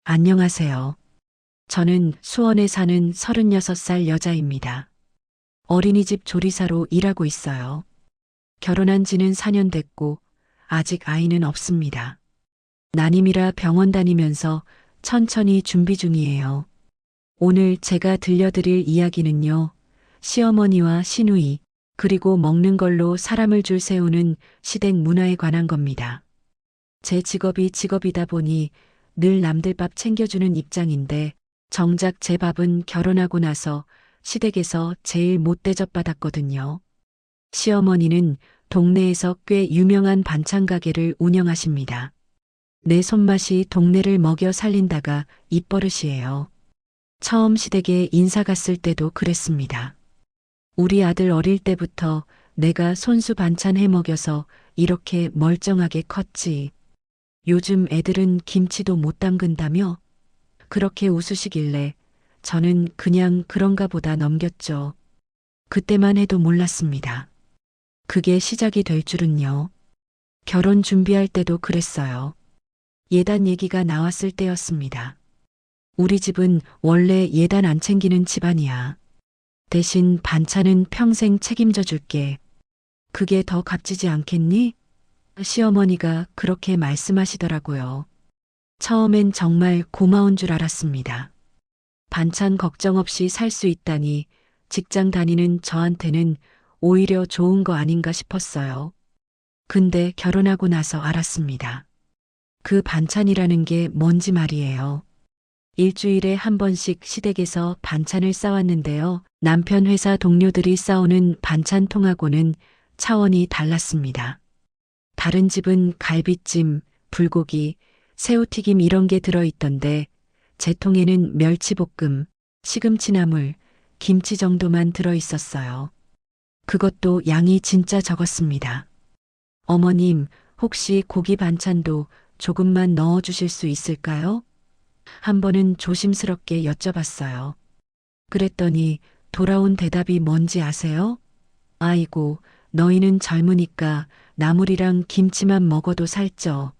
안녕하세요. 저는 수원에 사는 36살 여자입니다. 어린이집 조리사로 일하고 있어요. 결혼한 지는 4년 됐고, 아직 아이는 없습니다. 난임이라 병원 다니면서 천천히 준비 중이에요. 오늘 제가 들려드릴 이야기는요, 시어머니와 시누이, 그리고 먹는 걸로 사람을 줄 세우는 시댁 문화에 관한 겁니다. 제 직업이 직업이다 보니 늘 남들 밥 챙겨주는 입장인데 정작 제 밥은 결혼하고 나서 시댁에서 제일 못 대접받았거든요. 시어머니는 동네에서 꽤 유명한 반찬 가게를 운영하십니다. 내 손맛이 동네를 먹여 살린다가 입버릇이에요. 처음 시댁에 인사 갔을 때도 그랬습니다. 우리 아들 어릴 때부터 내가 손수 반찬 해 먹여서 이렇게 멀쩡하게 컸지. 요즘 애들은 김치도 못 담근다며? 그렇게 웃으시길래 저는 그냥 그런가 보다 넘겼죠. 그때만 해도 몰랐습니다. 그게 시작이 될 줄은요. 결혼 준비할 때도 그랬어요. 예단 얘기가 나왔을 때였습니다. 우리 집은 원래 예단 안 챙기는 집안이야. 대신 반찬은 평생 책임져 줄게. 그게 더 값지지 않겠니? 시어머니가 그렇게 말씀하시더라고요. 처음엔 정말 고마운 줄 알았습니다. 반찬 걱정 없이 살 수 있다니 직장 다니는 저한테는 오히려 좋은 거 아닌가 싶었어요. 근데 결혼하고 나서 알았습니다. 그 반찬이라는 게 뭔지 말이에요. 일주일에 한 번씩 시댁에서 반찬을 싸왔는데요. 남편 회사 동료들이 싸오는 반찬통하고는 차원이 달랐습니다. 다른 집은 갈비찜, 불고기, 새우튀김 이런 게 들어있던데 제 통에는 멸치볶음, 시금치나물, 김치 정도만 들어있었어요. 그것도 양이 진짜 적었습니다. 어머님, 혹시 고기 반찬도 조금만 넣어주실 수 있을까요? 한 번은 조심스럽게 여쭤봤어요. 그랬더니 돌아온 대답이 뭔지 아세요? 아이고, 너희는 젊으니까 나물이랑 김치만 먹어도 살쪄.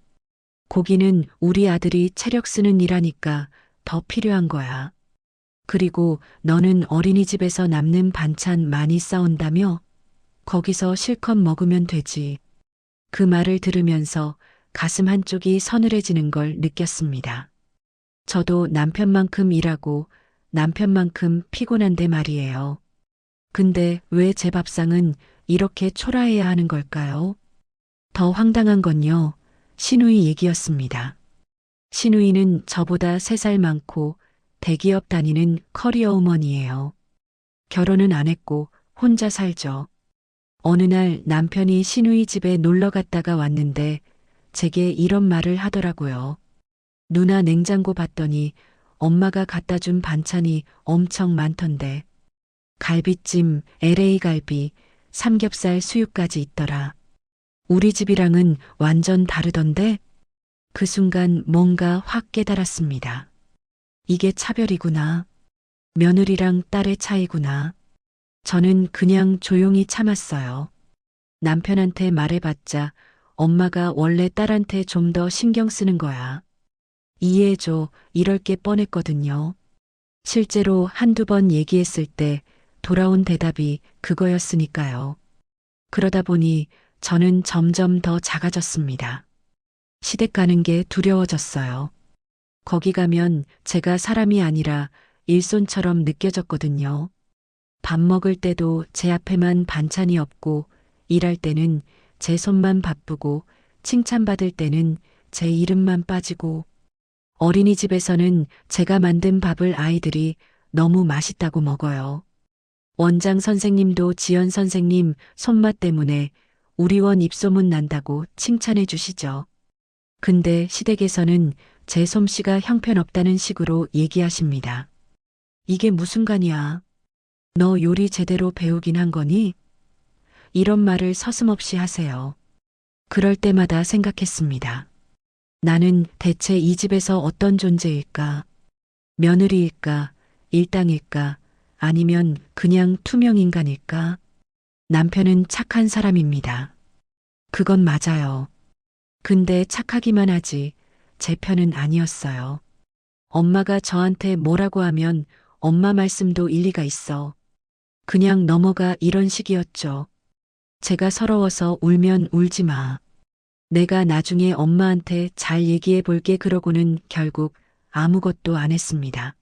고기는 우리 아들이 체력 쓰는 일하니까 더 필요한 거야. 그리고 너는 어린이집에서 남는 반찬 많이 싸온다며? 거기서 실컷 먹으면 되지. 그 말을 들으면서 가슴 한쪽이 서늘해지는 걸 느꼈습니다. 저도 남편만큼 일하고 남편만큼 피곤한데 말이에요. 근데 왜 제 밥상은 이렇게 초라해야 하는 걸까요? 더 황당한 건요, 시누이 얘기였습니다. 시누이는 저보다 3살 많고 대기업 다니는 커리어 우먼이에요. 결혼은 안 했고 혼자 살죠. 어느 날 남편이 시누이 집에 놀러 갔다가 왔는데 제게 이런 말을 하더라고요. 누나 냉장고 봤더니 엄마가 갖다 준 반찬이 엄청 많던데. 갈비찜, LA 갈비, 삼겹살 수육까지 있더라. 우리 집이랑은 완전 다르던데? 그 순간 뭔가 확 깨달았습니다. 이게 차별이구나. 며느리랑 딸의 차이구나. 저는 그냥 조용히 참았어요. 남편한테 말해봤자 엄마가 원래 딸한테 좀 더 신경 쓰는 거야. 이해해줘, 이럴 게 뻔했거든요. 실제로 한두 번 얘기했을 때 돌아온 대답이 그거였으니까요. 그러다 보니 저는 점점 더 작아졌습니다. 시댁 가는 게 두려워졌어요. 거기 가면 제가 사람이 아니라 일손처럼 느껴졌거든요. 밥 먹을 때도 제 앞에만 반찬이 없고 일할 때는 제 손만 바쁘고 칭찬받을 때는 제 이름만 빠지고 어린이집에서는 제가 만든 밥을 아이들이 너무 맛있다고 먹어요. 원장 선생님도 지연 선생님 손맛 때문에 우리 원 입소문 난다고 칭찬해 주시죠. 근데 시댁에서는 제 솜씨가 형편없다는 식으로 얘기하십니다. 이게 무슨 간이야? 너 요리 제대로 배우긴 한 거니? 이런 말을 서슴없이 하세요. 그럴 때마다 생각했습니다. 나는 대체 이 집에서 어떤 존재일까? 며느리일까? 일당일까? 아니면 그냥 투명 인간일까? 남편은 착한 사람입니다. 그건 맞아요. 근데 착하기만 하지 제 편은 아니었어요. 엄마가 저한테 뭐라고 하면 엄마 말씀도 일리가 있어. 그냥 넘어가 이런 식이었죠. 제가 서러워서 울면 울지 마. 내가 나중에 엄마한테 잘 얘기해 볼게 그러고는 결국 아무것도 안 했습니다.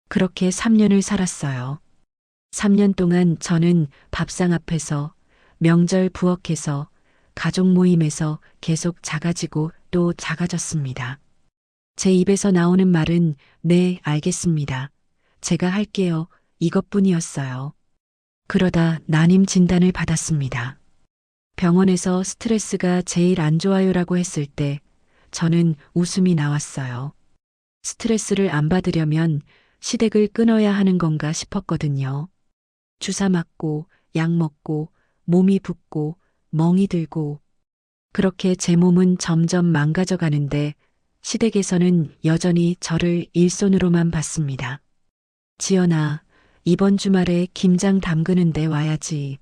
그렇게 3년을 살았어요. 3년 동안 저는 밥상 앞에서, 명절 부엌에서, 가족 모임에서 계속 작아지고 또 작아졌습니다. 제 입에서 나오는 말은 네, 알겠습니다. 제가 할게요. 이것뿐이었어요. 그러다 난임 진단을 받았습니다. 병원에서 스트레스가 제일 안 좋아요라고 했을 때 저는 웃음이 나왔어요. 스트레스를 안 받으려면 시댁을 끊어야 하는 건가 싶었거든요. 주사 맞고, 약 먹고, 몸이 붓고, 멍이 들고, 그렇게 제 몸은 점점 망가져 가는데 시댁에서는 여전히 저를 일손으로만 봤습니다. 지연아, 이번 주말에 김장 담그는데 와야지.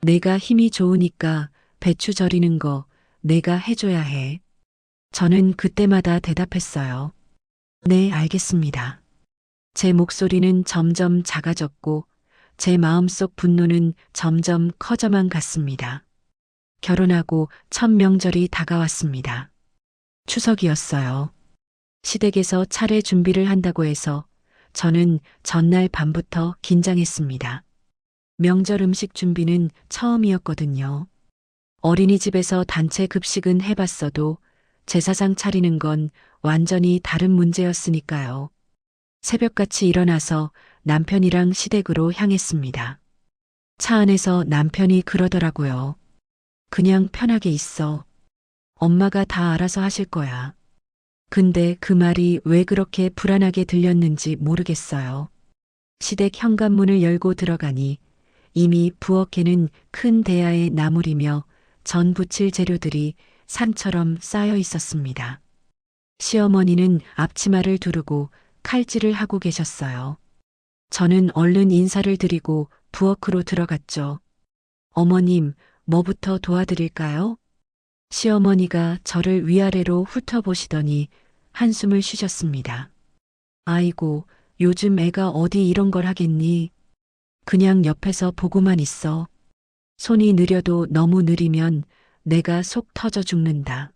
내가 힘이 좋으니까 배추 절이는 거 내가 해줘야 해. 저는 그때마다 대답했어요. 네, 알겠습니다. 제 목소리는 점점 작아졌고 제 마음속 분노는 점점 커져만 갔습니다. 결혼하고 첫 명절이 다가왔습니다. 추석이었어요. 시댁에서 차례 준비를 한다고 해서 저는 전날 밤부터 긴장했습니다. 명절 음식 준비는 처음이었거든요. 어린이집에서 단체 급식은 해봤어도 제사상 차리는 건 완전히 다른 문제였으니까요. 새벽같이 일어나서 남편이랑 시댁으로 향했습니다. 차 안에서 남편이 그러더라고요. 그냥 편하게 있어. 엄마가 다 알아서 하실 거야. 근데 그 말이 왜 그렇게 불안하게 들렸는지 모르겠어요. 시댁 현관문을 열고 들어가니 이미 부엌에는 큰 대야에 나물이며 전 부칠 재료들이 산처럼 쌓여 있었습니다. 시어머니는 앞치마를 두르고 칼질을 하고 계셨어요. 저는 얼른 인사를 드리고 부엌으로 들어갔죠. 어머님, 뭐부터 도와드릴까요? 시어머니가 저를 위아래로 훑어보시더니 한숨을 쉬셨습니다. 아이고, 요즘 애가 어디 이런 걸 하겠니? 그냥 옆에서 보고만 있어. 손이 느려도 너무 느리면 내가 속 터져 죽는다.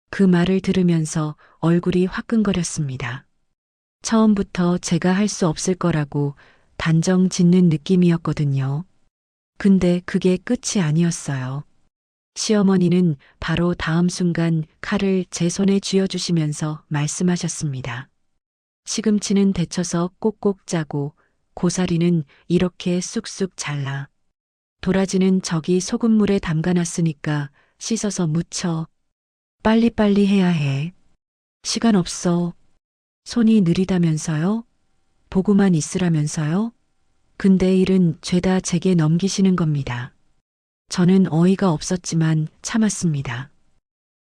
그 말을 들으면서 얼굴이 화끈거렸습니다. 처음부터 제가 할 수 없을 거라고 단정 짓는 느낌이었거든요. 근데 그게 끝이 아니었어요. 시어머니는 바로 다음 순간 칼을 제 손에 쥐어주시면서 말씀하셨습니다. 시금치는 데쳐서 꼭꼭 짜고 고사리는 이렇게 쑥쑥 잘라. 도라지는 저기 소금물에 담가놨으니까 씻어서 무쳐. 빨리빨리 해야 해. 시간 없어. 손이 느리다면서요? 보고만 있으라면서요? 근데 일은 죄다 제게 넘기시는 겁니다. 저는 어이가 없었지만 참았습니다.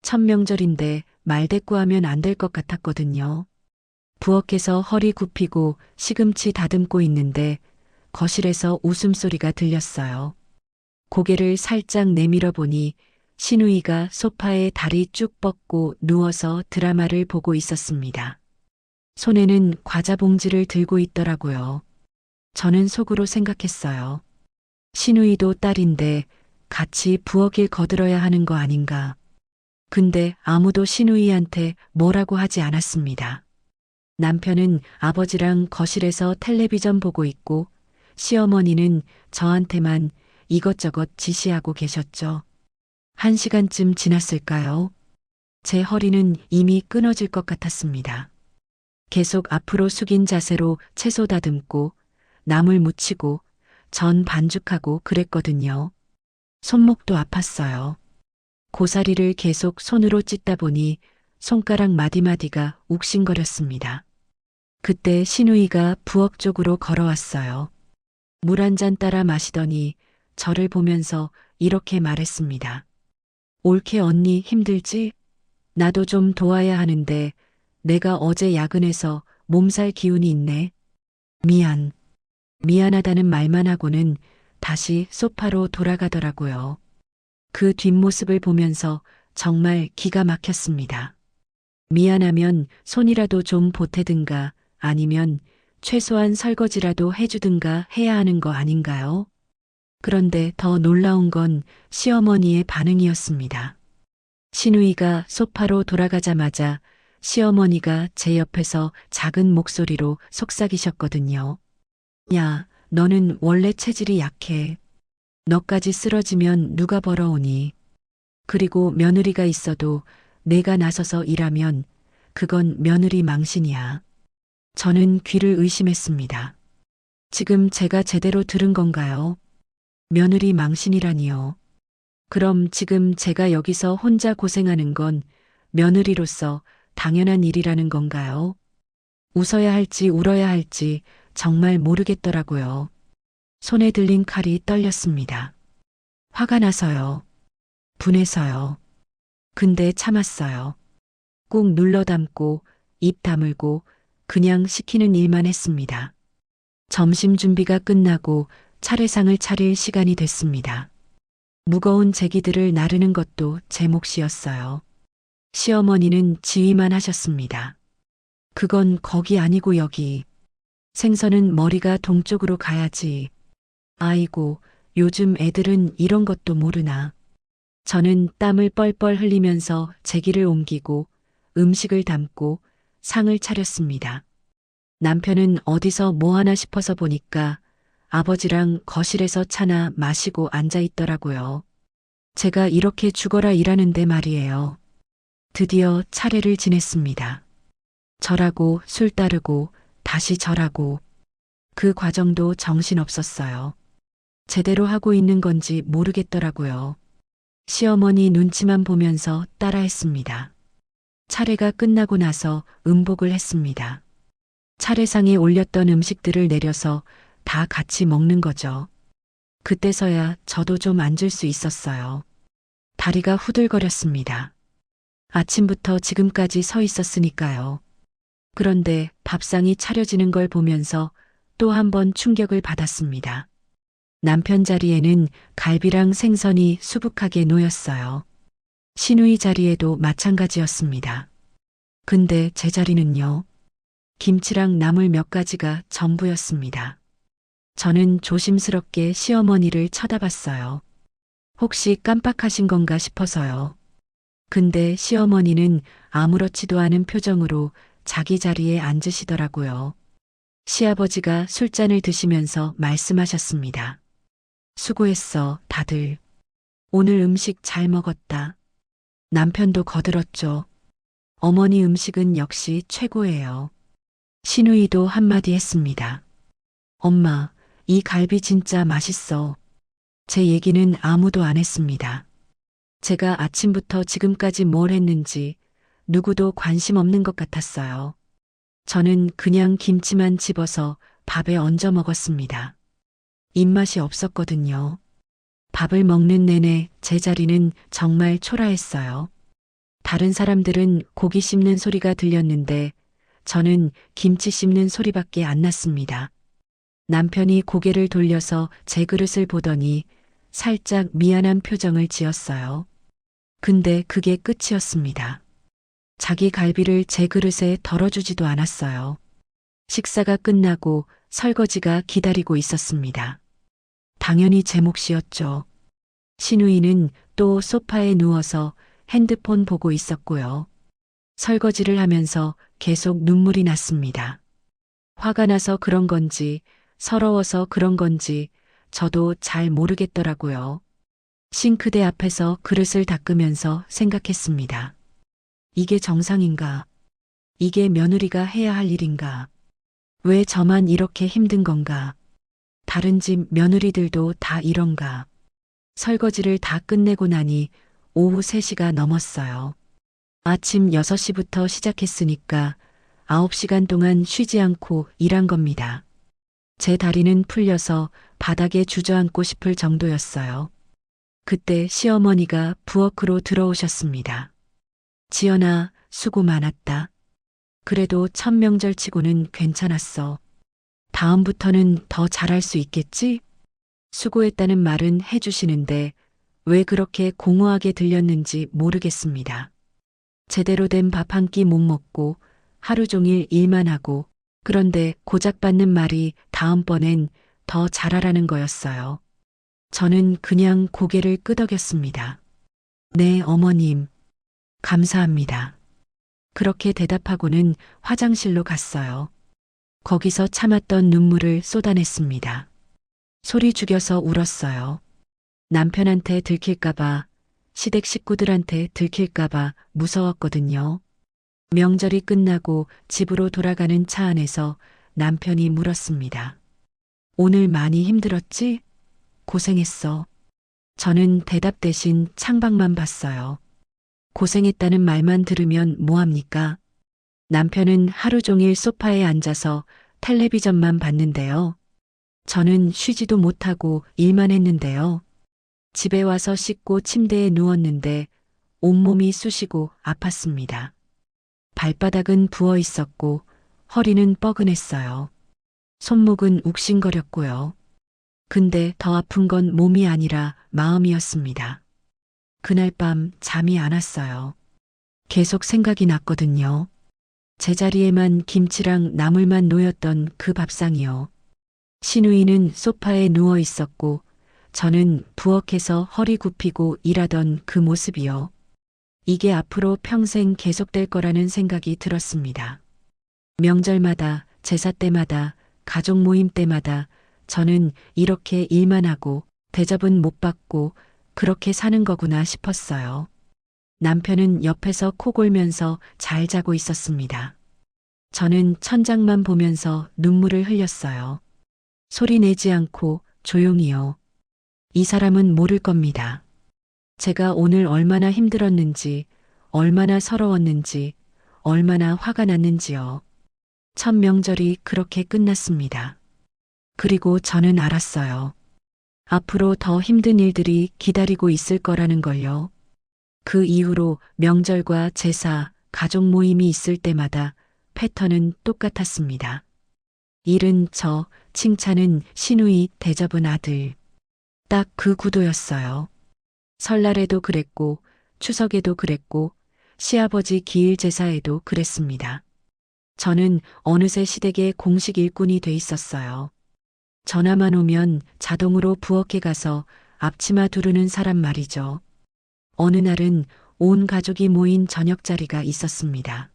첫 명절인데 말대꾸하면 안 될 것 같았거든요. 부엌에서 허리 굽히고 시금치 다듬고 있는데 거실에서 웃음소리가 들렸어요. 고개를 살짝 내밀어 보니 시누이가 소파에 다리 쭉 뻗고 누워서 드라마를 보고 있었습니다. 손에는 과자 봉지를 들고 있더라고요. 저는 속으로 생각했어요. 시누이도 딸인데 같이 부엌일 거들어야 하는 거 아닌가. 근데 아무도 시누이한테 뭐라고 하지 않았습니다. 남편은 아버지랑 거실에서 텔레비전 보고 있고 시어머니는 저한테만 이것저것 지시하고 계셨죠. 1시간쯤 지났을까요? 제 허리는 이미 끊어질 것 같았습니다. 계속 앞으로 숙인 자세로 채소 다듬고 나물 무치고 전 반죽하고 그랬거든요. 손목도 아팠어요. 고사리를 계속 손으로 찢다 보니 손가락 마디마디가 욱신거렸습니다. 그때 시누이가 부엌 쪽으로 걸어왔어요. 물 한 잔 따라 마시더니 저를 보면서 이렇게 말했습니다. 올케 언니 힘들지? 나도 좀 도와야 하는데 내가 어제 야근해서 몸살 기운이 있네. 미안. 미안하다는 말만 하고는 다시 소파로 돌아가더라고요. 그 뒷모습을 보면서 정말 기가 막혔습니다. 미안하면 손이라도 좀 보태든가 아니면 최소한 설거지라도 해주든가 해야 하는 거 아닌가요? 그런데 더 놀라운 건 시어머니의 반응이었습니다. 시누이가 소파로 돌아가자마자 시어머니가 제 옆에서 작은 목소리로 속삭이셨거든요. 야, 너는 원래 체질이 약해. 너까지 쓰러지면 누가 벌어오니? 그리고 며느리가 있어도 내가 나서서 일하면 그건 며느리 망신이야. 저는 귀를 의심했습니다. 지금 제가 제대로 들은 건가요? 며느리 망신이라니요. 그럼 지금 제가 여기서 혼자 고생하는 건 며느리로서 당연한 일이라는 건가요? 웃어야 할지 울어야 할지 정말 모르겠더라고요. 손에 들린 칼이 떨렸습니다. 화가 나서요. 분해서요. 근데 참았어요. 꾹 눌러 담고 입 다물고 그냥 시키는 일만 했습니다. 점심 준비가 끝나고 차례상을 차릴 시간이 됐습니다. 무거운 제기들을 나르는 것도 제 몫이었어요. 시어머니는 지휘만 하셨습니다. 그건 거기 아니고 여기. 생선은 머리가 동쪽으로 가야지. 아이고, 요즘 애들은 이런 것도 모르나. 저는 땀을 뻘뻘 흘리면서 제기를 옮기고 음식을 담고 상을 차렸습니다. 남편은 어디서 뭐 하나 싶어서 보니까 아버지랑 거실에서 차나 마시고 앉아 있더라고요. 제가 이렇게 죽어라 일하는데 말이에요. 드디어 차례를 지냈습니다. 절하고 술 따르고 다시 절하고 그 과정도 정신없었어요. 제대로 하고 있는 건지 모르겠더라고요. 시어머니 눈치만 보면서 따라했습니다. 차례가 끝나고 나서 음복을 했습니다. 차례상에 올렸던 음식들을 내려서 다 같이 먹는 거죠. 그때서야 저도 좀 앉을 수 있었어요. 다리가 후들거렸습니다. 아침부터 지금까지 서 있었으니까요. 그런데 밥상이 차려지는 걸 보면서 또 한 번 충격을 받았습니다. 남편 자리에는 갈비랑 생선이 수북하게 놓였어요. 시누이 자리에도 마찬가지였습니다. 근데 제 자리는요. 김치랑 나물 몇 가지가 전부였습니다. 저는 조심스럽게 시어머니를 쳐다봤어요. 혹시 깜빡하신 건가 싶어서요. 근데 시어머니는 아무렇지도 않은 표정으로 자기 자리에 앉으시더라고요. 시아버지가 술잔을 드시면서 말씀하셨습니다. 수고했어, 다들. 오늘 음식 잘 먹었다. 남편도 거들었죠. 어머니 음식은 역시 최고예요. 시누이도 한마디 했습니다. 엄마, 이 갈비 진짜 맛있어. 제 얘기는 아무도 안 했습니다. 제가 아침부터 지금까지 뭘 했는지 누구도 관심 없는 것 같았어요. 저는 그냥 김치만 집어서 밥에 얹어 먹었습니다. 입맛이 없었거든요. 밥을 먹는 내내 제 자리는 정말 초라했어요. 다른 사람들은 고기 씹는 소리가 들렸는데 저는 김치 씹는 소리밖에 안 났습니다. 남편이 고개를 돌려서 제 그릇을 보더니 살짝 미안한 표정을 지었어요. 근데 그게 끝이었습니다. 자기 갈비를 제 그릇에 덜어주지도 않았어요. 식사가 끝나고 설거지가 기다리고 있었습니다. 당연히 제 몫이었죠. 시누이는 또 소파에 누워서 핸드폰 보고 있었고요. 설거지를 하면서 계속 눈물이 났습니다. 화가 나서 그런 건지 서러워서 그런 건지 저도 잘 모르겠더라고요. 싱크대 앞에서 그릇을 닦으면서 생각했습니다. 이게 정상인가? 이게 며느리가 해야 할 일인가? 왜 저만 이렇게 힘든 건가? 다른 집 며느리들도 다 이런가? 설거지를 다 끝내고 나니 오후 3시가 넘었어요. 아침 6시부터 시작했으니까 9시간 동안 쉬지 않고 일한 겁니다. 제 다리는 풀려서 바닥에 주저앉고 싶을 정도였어요. 그때 시어머니가 부엌으로 들어오셨습니다. 지연아, 수고 많았다. 그래도 첫 명절치고는 괜찮았어. 다음부터는 더 잘할 수 있겠지? 수고했다는 말은 해주시는데 왜 그렇게 공허하게 들렸는지 모르겠습니다. 제대로 된 밥 한 끼 못 먹고 하루 종일 일만 하고 그런데 고작 받는 말이 다음번엔 더 잘하라는 거였어요. 저는 그냥 고개를 끄덕였습니다. 네, 어머님. 감사합니다. 그렇게 대답하고는 화장실로 갔어요. 거기서 참았던 눈물을 쏟아냈습니다. 소리 죽여서 울었어요. 남편한테 들킬까봐, 시댁 식구들한테 들킬까봐 무서웠거든요. 명절이 끝나고 집으로 돌아가는 차 안에서 남편이 물었습니다. 오늘 많이 힘들었지? 고생했어. 저는 대답 대신 창밖만 봤어요. 고생했다는 말만 들으면 뭐합니까? 남편은 하루 종일 소파에 앉아서 텔레비전만 봤는데요. 저는 쉬지도 못하고 일만 했는데요. 집에 와서 씻고 침대에 누웠는데 온몸이 쑤시고 아팠습니다. 발바닥은 부어 있었고 허리는 뻐근했어요. 손목은 욱신거렸고요. 근데 더 아픈 건 몸이 아니라 마음이었습니다. 그날 밤 잠이 안 왔어요. 계속 생각이 났거든요. 제자리에만 김치랑 나물만 놓였던 그 밥상이요. 시누이는 소파에 누워 있었고 저는 부엌에서 허리 굽히고 일하던 그 모습이요. 이게 앞으로 평생 계속될 거라는 생각이 들었습니다. 명절마다, 제사 때마다, 가족 모임 때마다 저는 이렇게 일만 하고 대접은 못 받고 그렇게 사는 거구나 싶었어요. 남편은 옆에서 코 골면서 잘 자고 있었습니다. 저는 천장만 보면서 눈물을 흘렸어요. 소리 내지 않고 조용히요. 이 사람은 모를 겁니다. 제가 오늘 얼마나 힘들었는지, 얼마나 서러웠는지, 얼마나 화가 났는지요. 첫 명절이 그렇게 끝났습니다. 그리고 저는 알았어요. 앞으로 더 힘든 일들이 기다리고 있을 거라는 걸요. 그 이후로 명절과 제사, 가족 모임이 있을 때마다 패턴은 똑같았습니다. 일은 저, 칭찬은 시누이, 대접은 아들. 딱 그 구도였어요. 설날에도 그랬고, 추석에도 그랬고, 시아버지 기일 제사에도 그랬습니다. 저는 어느새 시댁의 공식 일꾼이 돼 있었어요. 전화만 오면 자동으로 부엌에 가서 앞치마 두르는 사람 말이죠. 어느 날은 온 가족이 모인 저녁 자리가 있었습니다.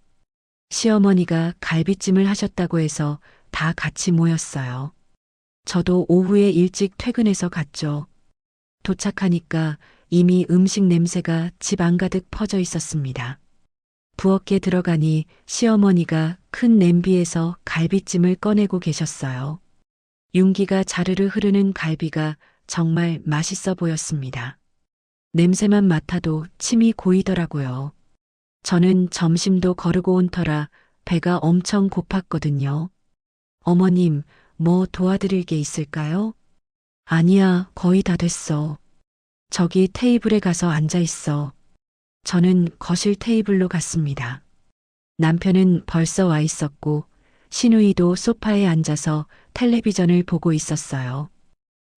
시어머니가 갈비찜을 하셨다고 해서 다 같이 모였어요. 저도 오후에 일찍 퇴근해서 갔죠. 도착하니까 이미 음식 냄새가 집 안가득 퍼져 있었습니다. 부엌에 들어가니 시어머니가 큰 냄비에서 갈비찜을 꺼내고 계셨어요. 윤기가 자르르 흐르는 갈비가 정말 맛있어 보였습니다. 냄새만 맡아도 침이 고이더라고요. 저는 점심도 거르고 온 터라 배가 엄청 고팠거든요. 어머님, 뭐 도와드릴 게 있을까요? 아니야, 거의 다 됐어. 저기 테이블에 가서 앉아 있어. 저는 거실 테이블로 갔습니다. 남편은 벌써 와 있었고, 시누이도 소파에 앉아서 텔레비전을 보고 있었어요.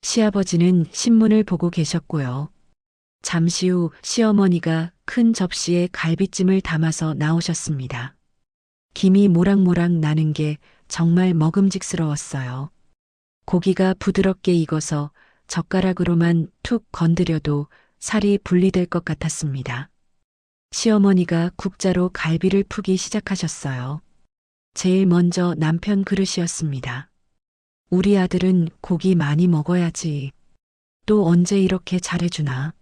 시아버지는 신문을 보고 계셨고요. 잠시 후 시어머니가 큰 접시에 갈비찜을 담아서 나오셨습니다. 김이 모락모락 나는 게 정말 먹음직스러웠어요. 고기가 부드럽게 익어서 젓가락으로만 툭 건드려도 살이 분리될 것 같았습니다. 시어머니가 국자로 갈비를 푸기 시작하셨어요. 제일 먼저 남편 그릇이었습니다. 우리 아들은 고기 많이 먹어야지. 또 언제 이렇게 잘해주나.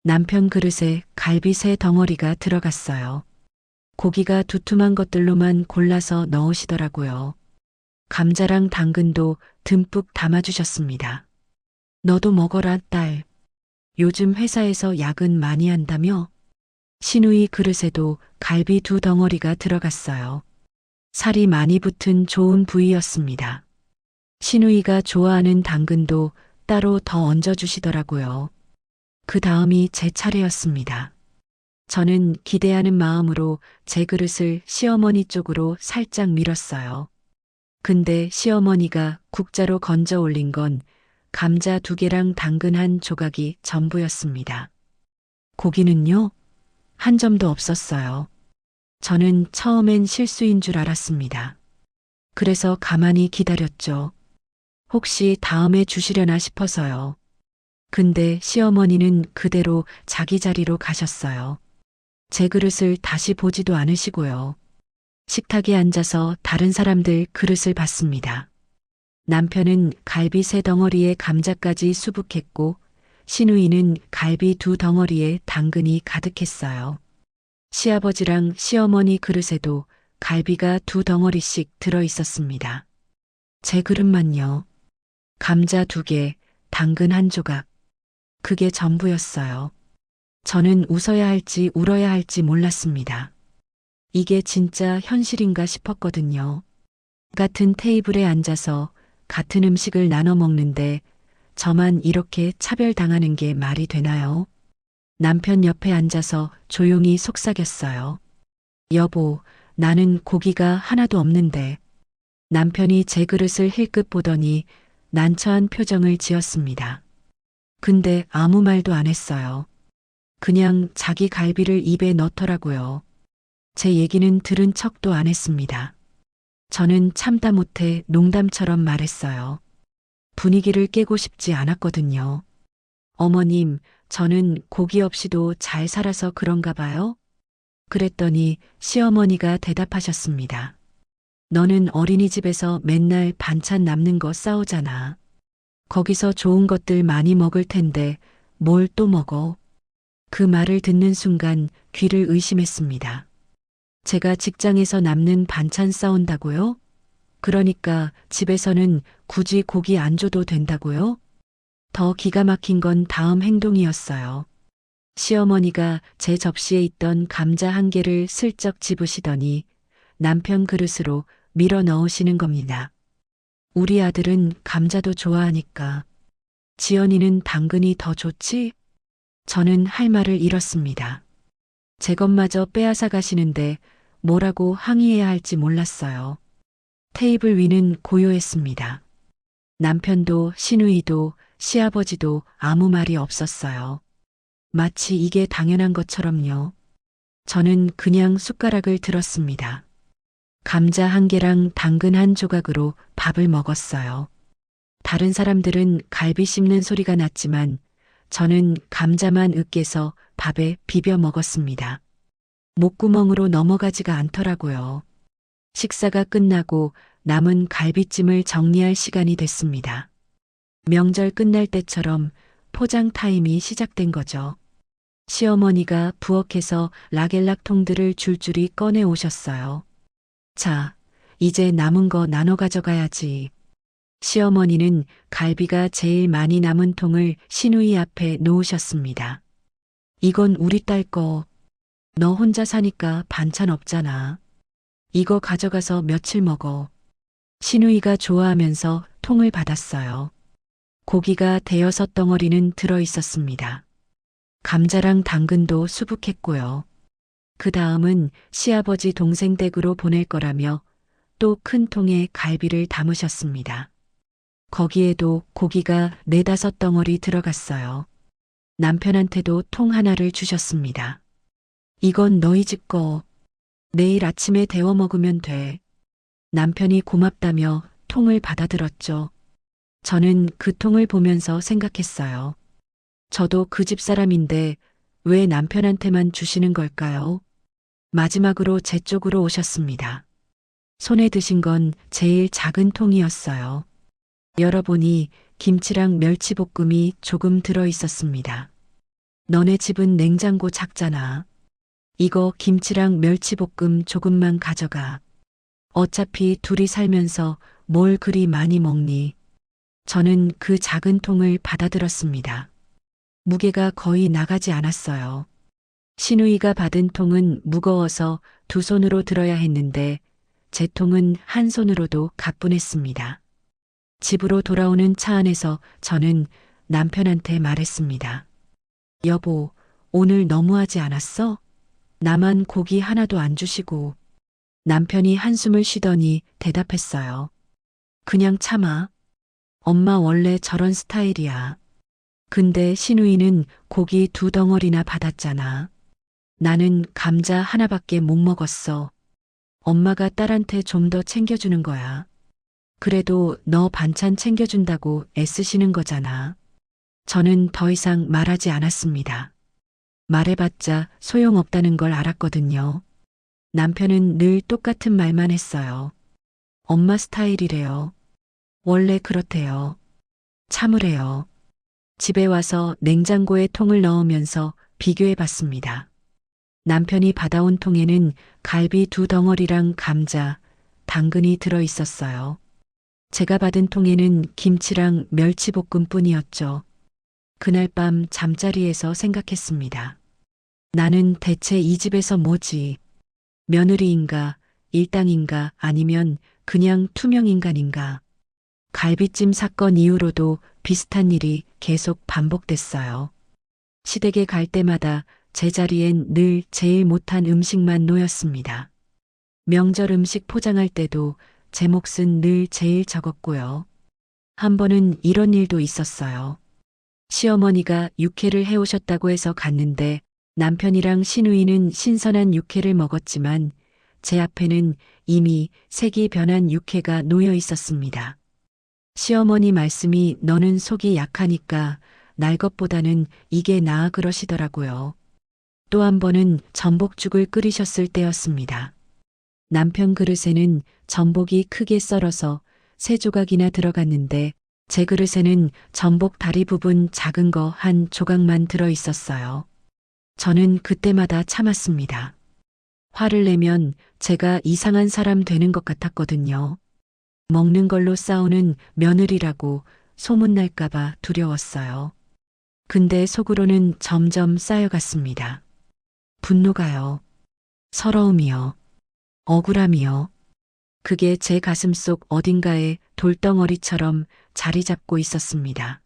남편 그릇에 갈비 3덩어리가 들어갔어요. 고기가 두툼한 것들로만 골라서 넣으시더라고요. 감자랑 당근도 듬뿍 담아주셨습니다. 너도 먹어라, 딸. 요즘 회사에서 야근 많이 한다며? 시누이 그릇에도 갈비 2덩어리가 들어갔어요. 살이 많이 붙은 좋은 부위였습니다. 시누이가 좋아하는 당근도 따로 더 얹어주시더라고요. 그 다음이 제 차례였습니다. 저는 기대하는 마음으로 제 그릇을 시어머니 쪽으로 살짝 밀었어요. 근데 시어머니가 국자로 건져 올린 건 감자 2개랑 당근 1조각이 전부였습니다. 고기는요? 한 점도 없었어요. 저는 처음엔 실수인 줄 알았습니다. 그래서 가만히 기다렸죠. 혹시 다음에 주시려나 싶어서요. 근데 시어머니는 그대로 자기 자리로 가셨어요. 제 그릇을 다시 보지도 않으시고요. 식탁에 앉아서 다른 사람들 그릇을 봤습니다. 남편은 갈비 3덩어리에 감자까지 수북했고 시누이는 갈비 2덩어리에 당근이 가득했어요. 시아버지랑 시어머니 그릇에도 갈비가 2덩어리씩 들어 있었습니다. 제 그릇만요. 감자 2개, 당근 1조각. 그게 전부였어요. 저는 웃어야 할지 울어야 할지 몰랐습니다. 이게 진짜 현실인가 싶었거든요. 같은 테이블에 앉아서 같은 음식을 나눠 먹는데 저만 이렇게 차별당하는 게 말이 되나요? 남편 옆에 앉아서 조용히 속삭였어요. 여보, 나는 고기가 하나도 없는데. 남편이 제 그릇을 힐끗 보더니 난처한 표정을 지었습니다. 근데 아무 말도 안 했어요. 그냥 자기 갈비를 입에 넣더라고요. 제 얘기는 들은 척도 안 했습니다. 저는 참다 못해 농담처럼 말했어요. 분위기를 깨고 싶지 않았거든요. 어머님, 저는 고기 없이도 잘 살아서 그런가 봐요? 그랬더니 시어머니가 대답하셨습니다. 너는 어린이집에서 맨날 반찬 남는 거 싸우잖아. 거기서 좋은 것들 많이 먹을 텐데 뭘 또 먹어? 그 말을 듣는 순간 귀를 의심했습니다. 제가 직장에서 남는 반찬 싸운다고요? 그러니까 집에서는 굳이 고기 안 줘도 된다고요? 더 기가 막힌 건 다음 행동이었어요. 시어머니가 제 접시에 있던 감자 1개를 슬쩍 집으시더니 남편 그릇으로 밀어 넣으시는 겁니다. 우리 아들은 감자도 좋아하니까. 지연이는 당근이 더 좋지? 저는 할 말을 잃었습니다. 제 것마저 빼앗아 가시는데 뭐라고 항의해야 할지 몰랐어요. 테이블 위는 고요했습니다. 남편도 시누이도 시아버지도 아무 말이 없었어요. 마치 이게 당연한 것처럼요. 저는 그냥 숟가락을 들었습니다. 감자 1개랑 당근 1조각으로 밥을 먹었어요. 다른 사람들은 갈비 씹는 소리가 났지만 저는 감자만 으깨서 밥에 비벼 먹었습니다. 목구멍으로 넘어가지가 않더라고요. 식사가 끝나고 남은 갈비찜을 정리할 시간이 됐습니다. 명절 끝날 때처럼 포장 타임이 시작된 거죠. 시어머니가 부엌에서 락엘락 통들을 줄줄이 꺼내 오셨어요. 자, 이제 남은 거 나눠 가져가야지. 시어머니는 갈비가 제일 많이 남은 통을 시누이 앞에 놓으셨습니다. 이건 우리 딸 거. 너 혼자 사니까 반찬 없잖아. 이거 가져가서 며칠 먹어. 시누이가 좋아하면서 통을 받았어요. 고기가 5덩어리는 들어 있었습니다. 감자랑 당근도 수북했고요. 그 다음은 시아버지 동생 댁으로 보낼 거라며 또 큰 통에 갈비를 담으셨습니다. 거기에도 고기가 4~5덩어리 들어갔어요. 남편한테도 통 하나를 주셨습니다. 이건 너희 집 거. 내일 아침에 데워 먹으면 돼. 남편이 고맙다며 통을 받아들었죠. 저는 그 통을 보면서 생각했어요. 저도 그 집 사람인데 왜 남편한테만 주시는 걸까요? 마지막으로 제 쪽으로 오셨습니다. 손에 드신 건 제일 작은 통이었어요. 열어보니 김치랑 멸치볶음이 조금 들어 있었습니다. 너네 집은 냉장고 작잖아. 이거 김치랑 멸치볶음 조금만 가져가. 어차피 둘이 살면서 뭘 그리 많이 먹니? 저는 그 작은 통을 받아들었습니다. 무게가 거의 나가지 않았어요. 시누이가 받은 통은 무거워서 2손으로 들어야 했는데 제 통은 한 손으로도 가뿐했습니다. 집으로 돌아오는 차 안에서 저는 남편한테 말했습니다. 여보, 오늘 너무하지 않았어? 나만 고기 하나도 안 주시고. 남편이 한숨을 쉬더니 대답했어요. 그냥 참아. 엄마 원래 저런 스타일이야. 근데 시누이는 고기 2덩어리나 받았잖아. 나는 감자 하나밖에 못 먹었어. 엄마가 딸한테 좀 더 챙겨주는 거야. 그래도 너 반찬 챙겨준다고 애쓰시는 거잖아. 저는 더 이상 말하지 않았습니다. 말해봤자 소용없다는 걸 알았거든요. 남편은 늘 똑같은 말만 했어요. 엄마 스타일이래요. 원래 그렇대요. 참으래요. 집에 와서 냉장고에 통을 넣으면서 비교해 봤습니다. 남편이 받아온 통에는 갈비 2덩어리랑 감자, 당근이 들어 있었어요. 제가 받은 통에는 김치랑 멸치볶음뿐이었죠. 그날 밤 잠자리에서 생각했습니다. 나는 대체 이 집에서 뭐지? 며느리인가, 일당인가, 아니면 그냥 투명인간인가? 갈비찜 사건 이후로도 비슷한 일이 계속 반복됐어요. 시댁에 갈 때마다 제 자리엔 늘 제일 못한 음식만 놓였습니다. 명절 음식 포장할 때도 제 몫은 늘 제일 적었고요. 한 번은 이런 일도 있었어요. 시어머니가 육회를 해오셨다고 해서 갔는데 남편이랑 시누이는 신선한 육회를 먹었지만 제 앞에는 이미 색이 변한 육회가 놓여 있었습니다. 시어머니 말씀이 너는 속이 약하니까 날 것보다는 이게 나아 그러시더라고요. 또 한 번은 전복죽을 끓이셨을 때였습니다. 남편 그릇에는 전복이 크게 썰어서 3조각이나 들어갔는데 제 그릇에는 전복 다리 부분 작은 거 한 조각만 들어 있었어요. 저는 그때마다 참았습니다. 화를 내면 제가 이상한 사람 되는 것 같았거든요. 먹는 걸로 싸우는 며느리라고 소문날까봐 두려웠어요. 근데 속으로는 점점 쌓여갔습니다. 분노가요. 서러움이요. 억울함이요. 그게 제 가슴속 어딘가에 돌덩어리처럼 자리 잡고 있었습니다.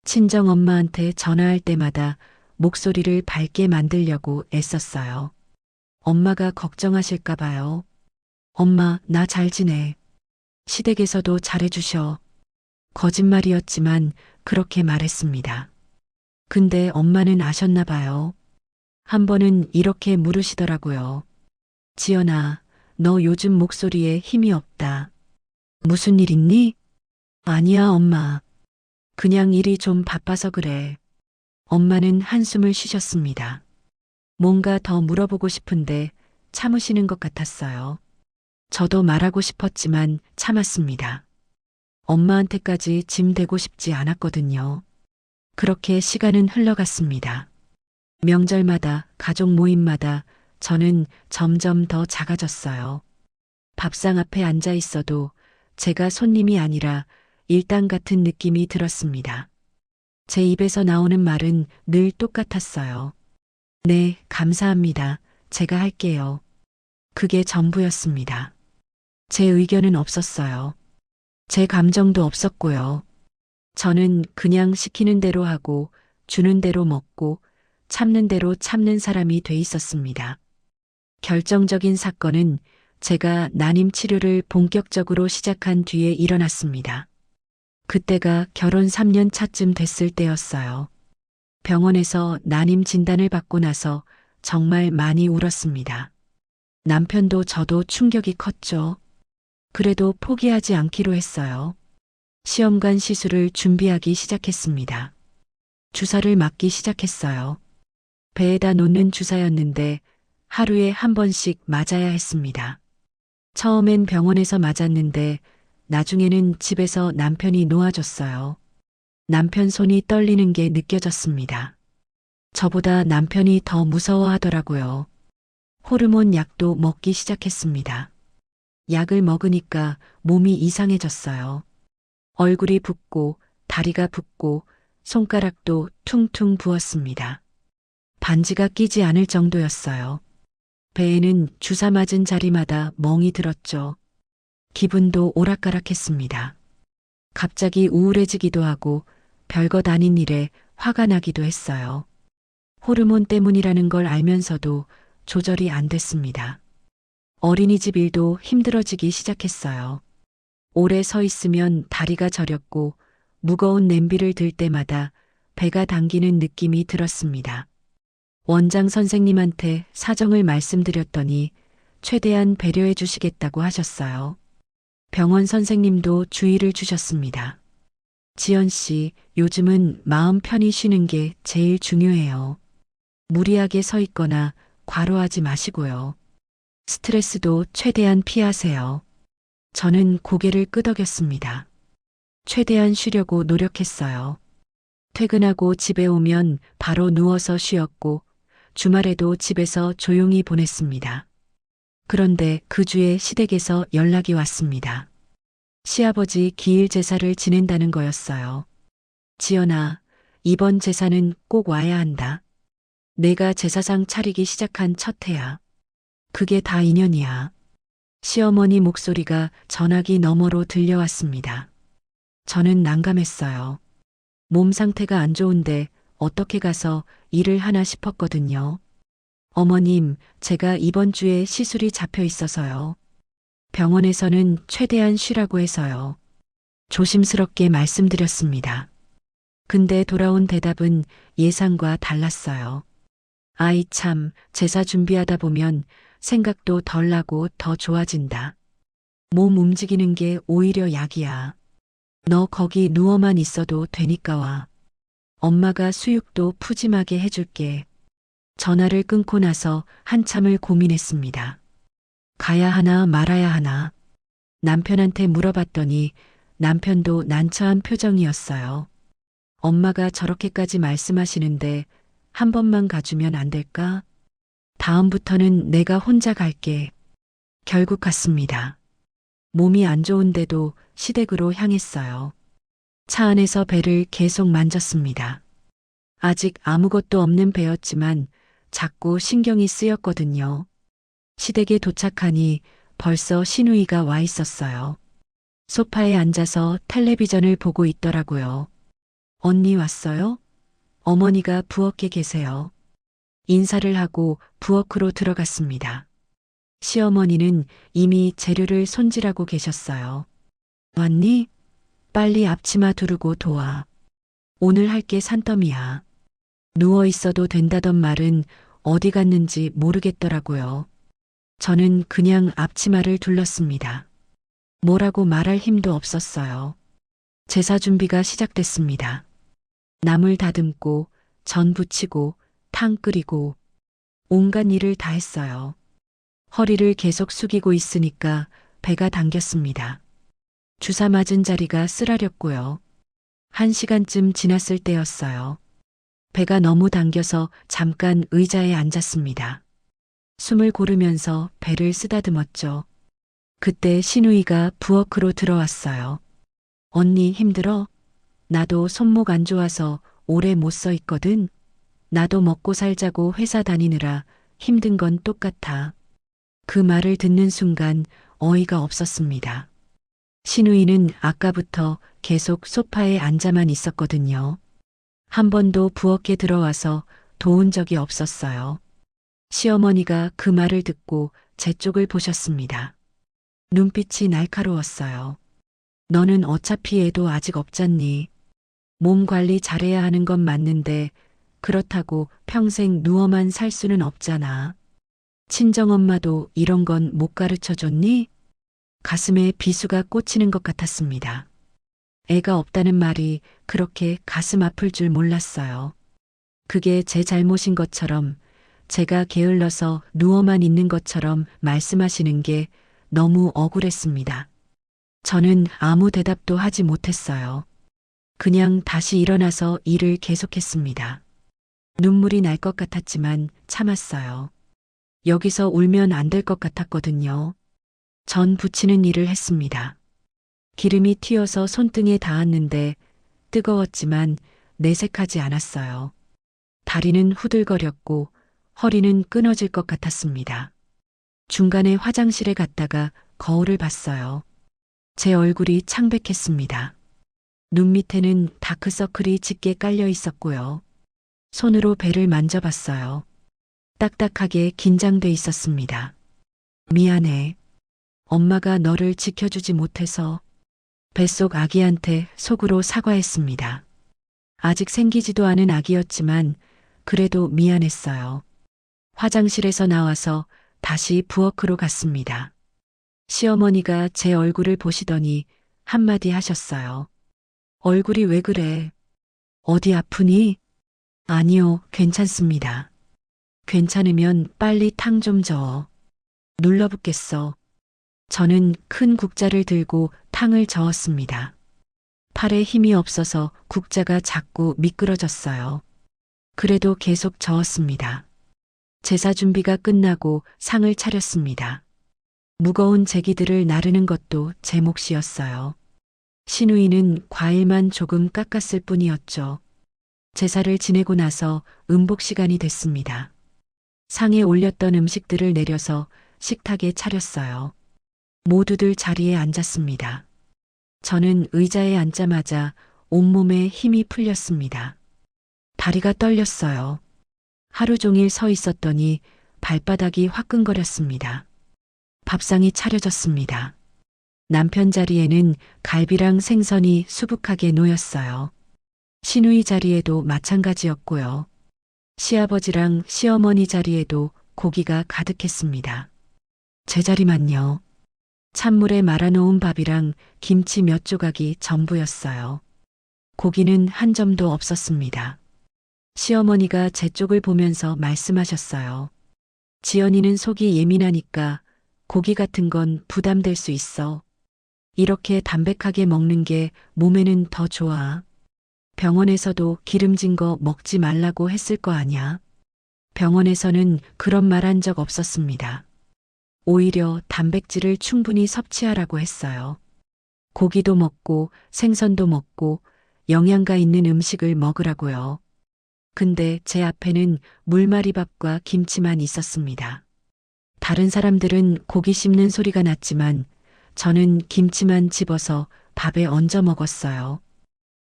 친정 엄마한테 전화할 때마다 목소리를 밝게 만들려고 애썼어요. 엄마가 걱정하실까 봐요. 엄마, 나 잘 지내. 시댁에서도 잘해주셔. 거짓말이었지만 그렇게 말했습니다. 근데 엄마는 아셨나 봐요. 한 번은 이렇게 물으시더라고요. 지연아, 너 요즘 목소리에 힘이 없다. 무슨 일 있니? 아니야, 엄마. 그냥 일이 좀 바빠서 그래. 엄마는 한숨을 쉬셨습니다. 뭔가 더 물어보고 싶은데 참으시는 것 같았어요. 저도 말하고 싶었지만 참았습니다. 엄마한테까지 짐 되고 싶지 않았거든요. 그렇게 시간은 흘러갔습니다. 명절마다, 가족 모임마다 저는 점점 더 작아졌어요. 밥상 앞에 앉아 있어도 제가 손님이 아니라 일당 같은 느낌이 들었습니다. 제 입에서 나오는 말은 늘 똑같았어요. 네, 감사합니다. 제가 할게요. 그게 전부였습니다. 제 의견은 없었어요. 제 감정도 없었고요. 저는 그냥 시키는 대로 하고 주는 대로 먹고 참는 대로 참는 사람이 돼 있었습니다. 결정적인 사건은 제가 난임 치료를 본격적으로 시작한 뒤에 일어났습니다. 그때가 결혼 3년 차쯤 됐을 때였어요. 병원에서 난임 진단을 받고 나서 정말 많이 울었습니다. 남편도 저도 충격이 컸죠. 그래도 포기하지 않기로 했어요. 시험관 시술을 준비하기 시작했습니다. 주사를 맞기 시작했어요. 배에다 놓는 주사였는데 하루에 한 번씩 맞아야 했습니다. 처음엔 병원에서 맞았는데 나중에는 집에서 남편이 놓아줬어요. 남편 손이 떨리는 게 느껴졌습니다. 저보다 남편이 더 무서워하더라고요. 호르몬 약도 먹기 시작했습니다. 약을 먹으니까 몸이 이상해졌어요. 얼굴이 붓고 다리가 붓고 손가락도 퉁퉁 부었습니다. 반지가 끼지 않을 정도였어요. 배에는 주사 맞은 자리마다 멍이 들었죠. 기분도 오락가락했습니다. 갑자기 우울해지기도 하고 별것 아닌 일에 화가 나기도 했어요. 호르몬 때문이라는 걸 알면서도 조절이 안 됐습니다. 어린이집 일도 힘들어지기 시작했어요. 오래 서 있으면 다리가 저렸고 무거운 냄비를 들 때마다 배가 당기는 느낌이 들었습니다. 원장 선생님한테 사정을 말씀드렸더니 최대한 배려해 주시겠다고 하셨어요. 병원 선생님도 주의를 주셨습니다. 지연 씨, 요즘은 마음 편히 쉬는 게 제일 중요해요. 무리하게 서 있거나 과로하지 마시고요. 스트레스도 최대한 피하세요. 저는 고개를 끄덕였습니다. 최대한 쉬려고 노력했어요. 퇴근하고 집에 오면 바로 누워서 쉬었고 주말에도 집에서 조용히 보냈습니다. 그런데 그 주에 시댁에서 연락이 왔습니다. 시아버지 기일 제사를 지낸다는 거였어요. 지연아, 이번 제사는 꼭 와야 한다. 내가 제사상 차리기 시작한 첫 해야. 그게 다 인연이야. 시어머니 목소리가 전화기 너머로 들려왔습니다. 저는 난감했어요. 몸 상태가 안 좋은데 어떻게 가서 일을 하나 싶었거든요. 어머님, 제가 이번 주에 시술이 잡혀 있어서요. 병원에서는 최대한 쉬라고 해서요. 조심스럽게 말씀드렸습니다. 근데 돌아온 대답은 예상과 달랐어요. 아이 참, 제사 준비하다 보면 생각도 덜 나고 더 좋아진다. 몸 움직이는 게 오히려 약이야. 너 거기 누워만 있어도 되니까 와. 엄마가 수육도 푸짐하게 해줄게. 전화를 끊고 나서 한참을 고민했습니다. 가야 하나 말아야 하나. 남편한테 물어봤더니 남편도 난처한 표정이었어요. 엄마가 저렇게까지 말씀하시는데 한 번만 가주면 안 될까? 다음부터는 내가 혼자 갈게. 결국 갔습니다. 몸이 안 좋은데도 시댁으로 향했어요. 차 안에서 배를 계속 만졌습니다. 아직 아무것도 없는 배였지만 자꾸 신경이 쓰였거든요. 시댁에 도착하니 벌써 시누이가 와 있었어요. 소파에 앉아서 텔레비전을 보고 있더라고요. 언니 왔어요? 어머니가 부엌에 계세요. 인사를 하고 부엌으로 들어갔습니다. 시어머니는 이미 재료를 손질하고 계셨어요. 왔니? 빨리 앞치마 두르고 도와. 오늘 할 게 산더미야. 누워 있어도 된다던 말은 어디 갔는지 모르겠더라고요. 저는 그냥 앞치마를 둘렀습니다. 뭐라고 말할 힘도 없었어요. 제사 준비가 시작됐습니다. 나물 다듬고 전 부치고 탕 끓이고 온갖 일을 다 했어요. 허리를 계속 숙이고 있으니까 배가 당겼습니다. 주사 맞은 자리가 쓰라렸고요. 1시간쯤 지났을 때였어요. 배가 너무 당겨서 잠깐 의자에 앉았습니다. 숨을 고르면서 배를 쓰다듬었죠. 그때 시누이가 부엌으로 들어왔어요. 언니 힘들어? 나도 손목 안 좋아서 오래 못 서 있거든. 나도 먹고 살자고 회사 다니느라 힘든 건 똑같아. 그 말을 듣는 순간 어이가 없었습니다. 시누이는 아까부터 계속 소파에 앉아만 있었거든요. 한 번도 부엌에 들어와서 도운 적이 없었어요. 시어머니가 그 말을 듣고 제 쪽을 보셨습니다. 눈빛이 날카로웠어요. 너는 어차피 애도 아직 없잖니. 몸 관리 잘해야 하는 건 맞는데 그렇다고 평생 누워만 살 수는 없잖아. 친정엄마도 이런 건 못 가르쳐 줬니? 가슴에 비수가 꽂히는 것 같았습니다. 애가 없다는 말이 그렇게 가슴 아플 줄 몰랐어요. 그게 제 잘못인 것처럼, 제가 게을러서 누워만 있는 것처럼 말씀하시는 게 너무 억울했습니다. 저는 아무 대답도 하지 못했어요. 그냥 다시 일어나서 일을 계속했습니다. 눈물이 날 것 같았지만 참았어요. 여기서 울면 안 될 것 같았거든요. 전 부치는 일을 했습니다. 기름이 튀어서 손등에 닿았는데 뜨거웠지만 내색하지 않았어요. 다리는 후들거렸고 허리는 끊어질 것 같았습니다. 중간에 화장실에 갔다가 거울을 봤어요. 제 얼굴이 창백했습니다. 눈 밑에는 다크서클이 짙게 깔려 있었고요. 손으로 배를 만져봤어요. 딱딱하게 긴장돼 있었습니다. 미안해. 엄마가 너를 지켜주지 못해서. 뱃속 아기한테 속으로 사과했습니다. 아직 생기지도 않은 아기였지만 그래도 미안했어요. 화장실에서 나와서 다시 부엌으로 갔습니다. 시어머니가 제 얼굴을 보시더니 한마디 하셨어요. 얼굴이 왜 그래? 어디 아프니? 아니요, 괜찮습니다. 괜찮으면 빨리 탕 좀 저어. 눌러붙겠어. 저는 큰 국자를 들고 탕을 저었습니다. 팔에 힘이 없어서 국자가 자꾸 미끄러졌어요. 그래도 계속 저었습니다. 제사 준비가 끝나고 상을 차렸습니다. 무거운 제기들을 나르는 것도 제 몫이었어요. 시누이는 과일만 조금 깎았을 뿐이었죠. 제사를 지내고 나서 음복 시간이 됐습니다. 상에 올렸던 음식들을 내려서 식탁에 차렸어요. 모두들 자리에 앉았습니다. 저는 의자에 앉자마자 온몸에 힘이 풀렸습니다. 다리가 떨렸어요. 하루 종일 서 있었더니 발바닥이 화끈거렸습니다. 밥상이 차려졌습니다. 남편 자리에는 갈비랑 생선이 수북하게 놓였어요. 시누이 자리에도 마찬가지였고요. 시아버지랑 시어머니 자리에도 고기가 가득했습니다. 제 자리만요. 찬물에 말아놓은 밥이랑 김치 몇 조각이 전부였어요. 고기는 한 점도 없었습니다. 시어머니가 제 쪽을 보면서 말씀하셨어요. 지연이는 속이 예민하니까 고기 같은 건 부담될 수 있어. 이렇게 담백하게 먹는 게 몸에는 더 좋아. 병원에서도 기름진 거 먹지 말라고 했을 거 아냐. 병원에서는 그런 말 한 적 없었습니다. 오히려 단백질을 충분히 섭취하라고 했어요. 고기도 먹고 생선도 먹고 영양가 있는 음식을 먹으라고요. 근데 제 앞에는 물말이밥과 김치만 있었습니다. 다른 사람들은 고기 씹는 소리가 났지만 저는 김치만 집어서 밥에 얹어 먹었어요.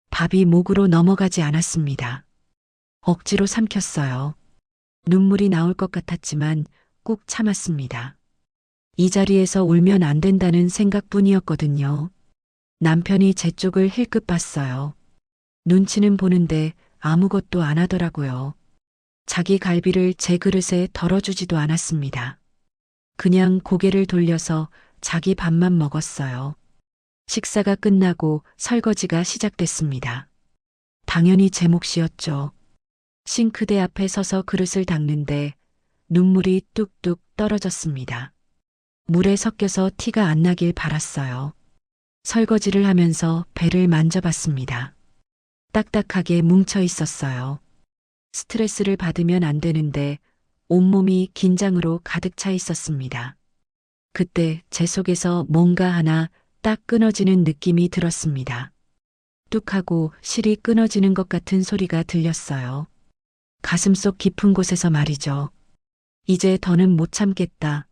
밥이 목으로 넘어가지 않았습니다. 억지로 삼켰어요. 눈물이 나올 것 같았지만 꾹 참았습니다. 이 자리에서 울면 안 된다는 생각뿐이었거든요. 남편이 제 쪽을 힐끗 봤어요. 눈치는 보는데 아무것도 안 하더라고요. 자기 갈비를 제 그릇에 덜어주지도 않았습니다. 그냥 고개를 돌려서 자기 밥만 먹었어요. 식사가 끝나고 설거지가 시작됐습니다. 당연히 제 몫이었죠. 싱크대 앞에 서서 그릇을 닦는데 눈물이 뚝뚝 떨어졌습니다. 물에 섞여서 티가 안 나길 바랐어요. 설거지를 하면서 배를 만져봤습니다. 딱딱하게 뭉쳐 있었어요. 스트레스를 받으면 안 되는데 온몸이 긴장으로 가득 차 있었습니다. 그때 제 속에서 뭔가 하나 딱 끊어지는 느낌이 들었습니다. 뚝 하고 실이 끊어지는 것 같은 소리가 들렸어요. 가슴속 깊은 곳에서 말이죠. 이제 더는 못 참겠다.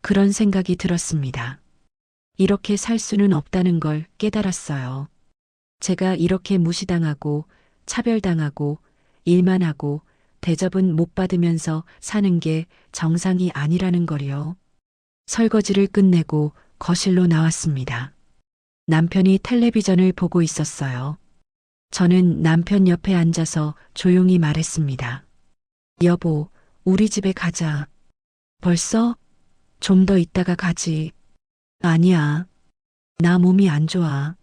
그런 생각이 들었습니다. 이렇게 살 수는 없다는 걸 깨달았어요. 제가 이렇게 무시당하고 차별당하고 일만 하고 대접은 못 받으면서 사는 게 정상이 아니라는 걸요. 설거지를 끝내고 거실로 나왔습니다. 남편이 텔레비전을 보고 있었어요. 저는 남편 옆에 앉아서 조용히 말했습니다. 여보, 우리 집에 가자. 벌써? 좀 더 있다가 가지. 아니야. 나 몸이 안 좋아.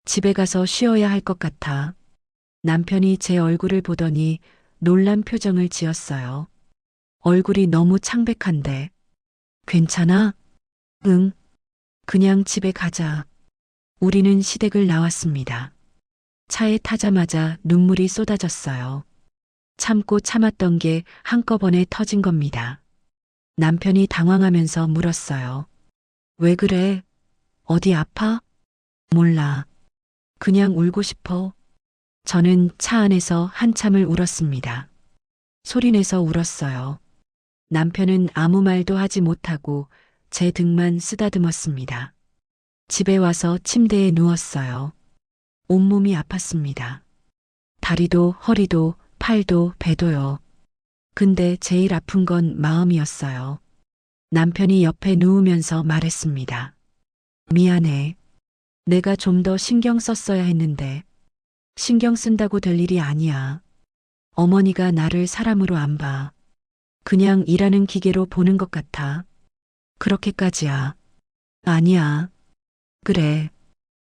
집에 가서 쉬어야 할 것 같아. 남편이 제 얼굴을 보더니 놀란 표정을 지었어요. 얼굴이 너무 창백한데. 괜찮아? 응. 그냥 집에 가자. 우리는 시댁을 나왔습니다. 차에 타자마자 눈물이 쏟아졌어요. 참고 참았던 게 한꺼번에 터진 겁니다. 남편이 당황하면서 물었어요. 왜 그래? 어디 아파? 몰라. 그냥 울고 싶어. 저는 차 안에서 한참을 울었습니다. 소리내서 울었어요. 남편은 아무 말도 하지 못하고 제 등만 쓰다듬었습니다. 집에 와서 침대에 누웠어요. 온몸이 아팠습니다. 다리도 허리도 팔도 배도요. 근데 제일 아픈 건 마음이었어요. 남편이 옆에 누우면서 말했습니다. 미안해. 내가 좀 더 신경 썼어야 했는데. 신경 쓴다고 될 일이 아니야. 어머니가 나를 사람으로 안 봐. 그냥 일하는 기계로 보는 것 같아. 그렇게까지야. 아니야. 그래.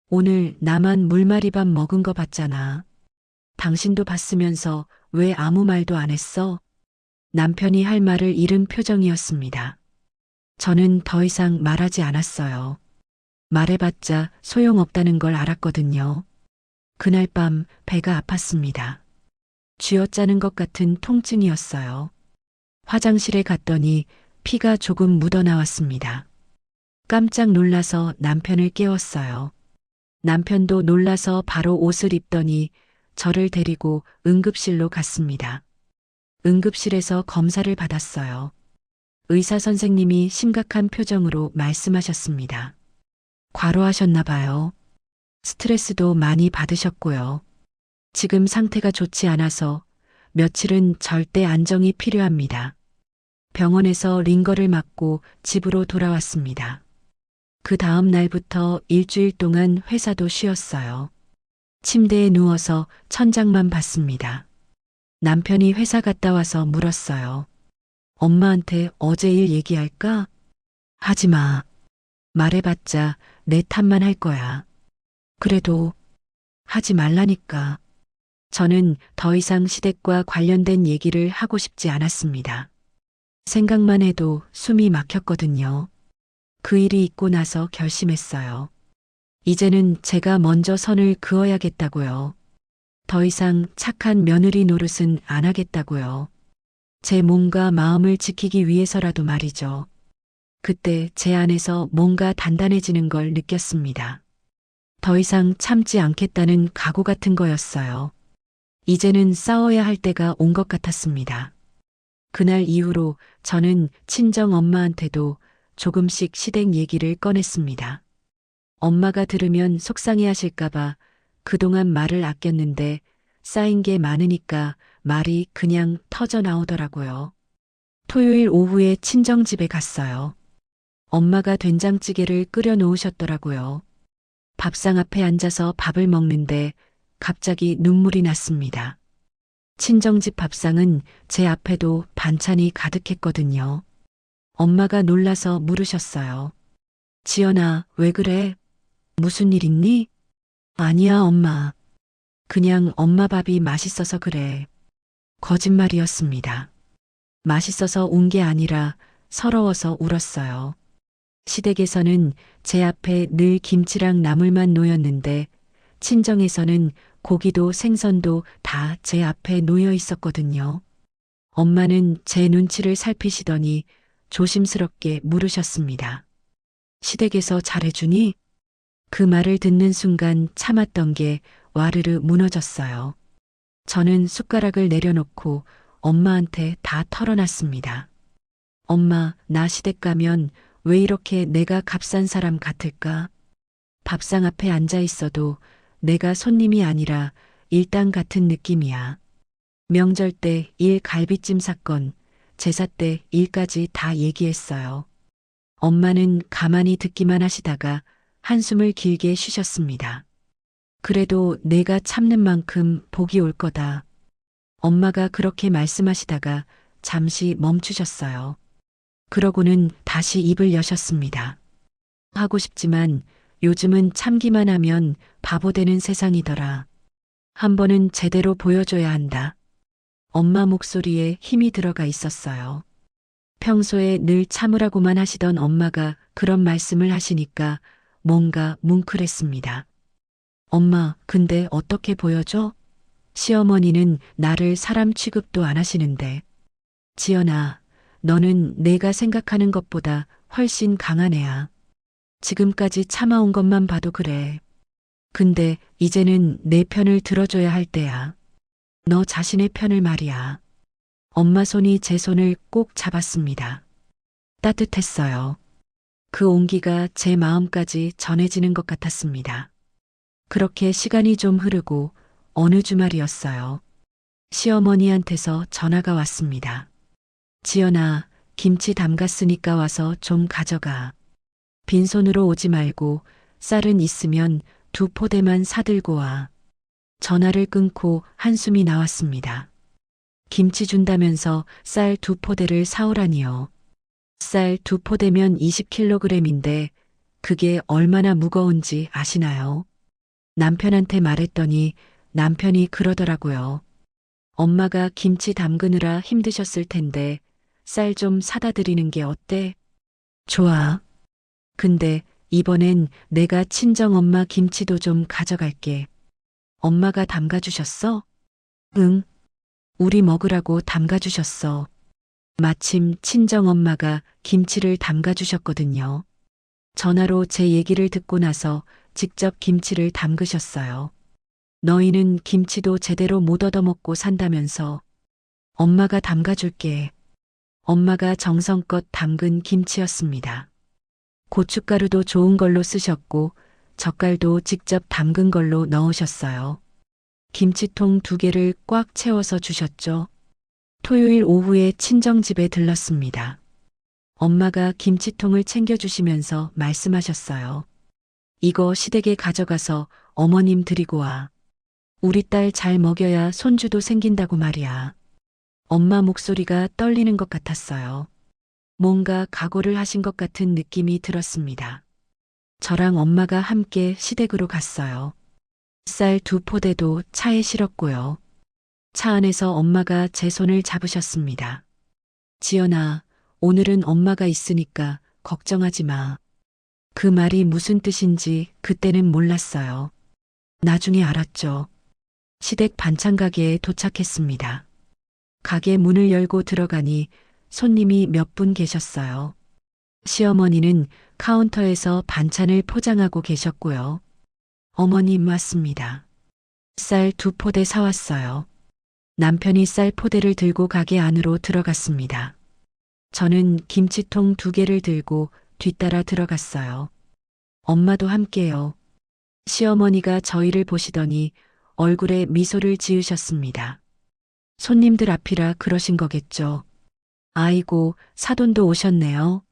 오늘 나만 물말이밥 먹은 거 봤잖아. 당신도 봤으면서 왜 아무 말도 안 했어? 남편이 할 말을 잃은 표정이었습니다. 저는 더 이상 말하지 않았어요. 말해봤자 소용없다는 걸 알았거든요. 그날 밤 배가 아팠습니다. 쥐어짜는 것 같은 통증이었어요. 화장실에 갔더니 피가 조금 묻어나왔습니다. 깜짝 놀라서 남편을 깨웠어요. 남편도 놀라서 바로 옷을 입더니 저를 데리고 응급실로 갔습니다. 응급실에서 검사를 받았어요. 의사 선생님이 심각한 표정으로 말씀하셨습니다. 과로하셨나 봐요. 스트레스도 많이 받으셨고요. 지금 상태가 좋지 않아서 며칠은 절대 안정이 필요합니다. 병원에서 링거를 맞고 집으로 돌아왔습니다. 그 다음 날부터 일주일 동안 회사도 쉬었어요. 침대에 누워서 천장만 봤습니다. 남편이 회사 갔다 와서 물었어요. 엄마한테 어제 일 얘기할까? 하지 마. 말해봤자 내 탓만 할 거야. 그래도 하지 말라니까. 저는 더 이상 시댁과 관련된 얘기를 하고 싶지 않았습니다. 생각만 해도 숨이 막혔거든요. 그 일이 있고 나서 결심했어요. 이제는 제가 먼저 선을 그어야겠다고요. 더 이상 착한 며느리 노릇은 안 하겠다고요. 제 몸과 마음을 지키기 위해서라도 말이죠. 그때 제 안에서 뭔가 단단해지는 걸 느꼈습니다. 더 이상 참지 않겠다는 각오 같은 거였어요. 이제는 싸워야 할 때가 온 것 같았습니다. 그날 이후로 저는 친정 엄마한테도 조금씩 시댁 얘기를 꺼냈습니다. 엄마가 들으면 속상해 하실까봐 그동안 말을 아꼈는데 쌓인 게 많으니까 말이 그냥 터져 나오더라고요. 토요일 오후에 친정집에 갔어요. 엄마가 된장찌개를 끓여 놓으셨더라고요. 밥상 앞에 앉아서 밥을 먹는데 갑자기 눈물이 났습니다. 친정집 밥상은 제 앞에도 반찬이 가득했거든요. 엄마가 놀라서 물으셨어요. 지연아, 왜 그래? 무슨 일 있니? 아니야, 엄마. 그냥 엄마 밥이 맛있어서 그래. 거짓말이었습니다. 맛있어서 운 게 아니라 서러워서 울었어요. 시댁에서는 제 앞에 늘 김치랑 나물만 놓였는데 친정에서는 고기도 생선도 다 제 앞에 놓여 있었거든요. 엄마는 제 눈치를 살피시더니 조심스럽게 물으셨습니다. 시댁에서 잘해주니? 그 말을 듣는 순간 참았던 게 와르르 무너졌어요. 저는 숟가락을 내려놓고 엄마한테 다 털어놨습니다. 엄마, 나 시댁 가면 왜 이렇게 내가 값싼 사람 같을까? 밥상 앞에 앉아 있어도 내가 손님이 아니라 일당 같은 느낌이야. 명절 때 일 갈비찜 사건, 제사 때 일까지 다 얘기했어요. 엄마는 가만히 듣기만 하시다가 한숨을 길게 쉬셨습니다. 그래도 내가 참는 만큼 복이 올 거다. 엄마가 그렇게 말씀하시다가 잠시 멈추셨어요. 그러고는 다시 입을 여셨습니다. 하고 싶지만 요즘은 참기만 하면 바보 되는 세상이더라. 한 번은 제대로 보여줘야 한다. 엄마 목소리에 힘이 들어가 있었어요. 평소에 늘 참으라고만 하시던 엄마가 그런 말씀을 하시니까 뭔가 뭉클했습니다. 엄마, 근데 어떻게 보여줘? 시어머니는 나를 사람 취급도 안 하시는데. 지연아, 너는 내가 생각하는 것보다 훨씬 강한 애야. 지금까지 참아온 것만 봐도 그래. 근데 이제는 내 편을 들어줘야 할 때야. 너 자신의 편을 말이야. 엄마 손이 제 손을 꼭 잡았습니다. 따뜻했어요. 그 온기가 제 마음까지 전해지는 것 같았습니다. 그렇게 시간이 좀 흐르고 어느 주말이었어요. 시어머니한테서 전화가 왔습니다. 지연아, 김치 담갔으니까 와서 좀 가져가. 빈손으로 오지 말고 쌀은 있으면 2포대만 사들고 와. 전화를 끊고 한숨이 나왔습니다. 김치 준다면서 쌀 2포대를 사오라니요. 쌀 2포대면 20kg인데 그게 얼마나 무거운지 아시나요? 남편한테 말했더니 남편이 그러더라고요. 엄마가 김치 담그느라 힘드셨을 텐데 쌀 좀 사다 드리는 게 어때? 좋아. 근데 이번엔 내가 친정엄마 김치도 좀 가져갈게. 엄마가 담가주셨어? 응. 우리 먹으라고 담가주셨어. 마침 친정엄마가 김치를 담가주셨거든요. 전화로 제 얘기를 듣고 나서 직접 김치를 담그셨어요. 너희는 김치도 제대로 못 얻어먹고 산다면서 엄마가 담가줄게. 엄마가 정성껏 담근 김치였습니다. 고춧가루도 좋은 걸로 쓰셨고 젓갈도 직접 담근 걸로 넣으셨어요. 김치통 2개를 꽉 채워서 주셨죠. 토요일 오후에 친정집에 들렀습니다. 엄마가 김치통을 챙겨주시면서 말씀하셨어요. 이거 시댁에 가져가서 어머님 드리고 와. 우리 딸 잘 먹여야 손주도 생긴다고 말이야. 엄마 목소리가 떨리는 것 같았어요. 뭔가 각오를 하신 것 같은 느낌이 들었습니다. 저랑 엄마가 함께 시댁으로 갔어요. 쌀 2포대도 차에 실었고요. 차 안에서 엄마가 제 손을 잡으셨습니다. 지연아, 오늘은 엄마가 있으니까 걱정하지 마. 그 말이 무슨 뜻인지 그때는 몰랐어요. 나중에 알았죠. 시댁 반찬 가게에 도착했습니다. 가게 문을 열고 들어가니 손님이 몇 분 계셨어요. 시어머니는 카운터에서 반찬을 포장하고 계셨고요. 어머님 왔습니다. 쌀 2포대 사왔어요. 남편이 쌀 포대를 들고 가게 안으로 들어갔습니다. 저는 김치통 2개를 들고 뒤따라 들어갔어요. 엄마도 함께요. 시어머니가 저희를 보시더니 얼굴에 미소를 지으셨습니다. 손님들 앞이라 그러신 거겠죠. 아이고, 사돈도 오셨네요.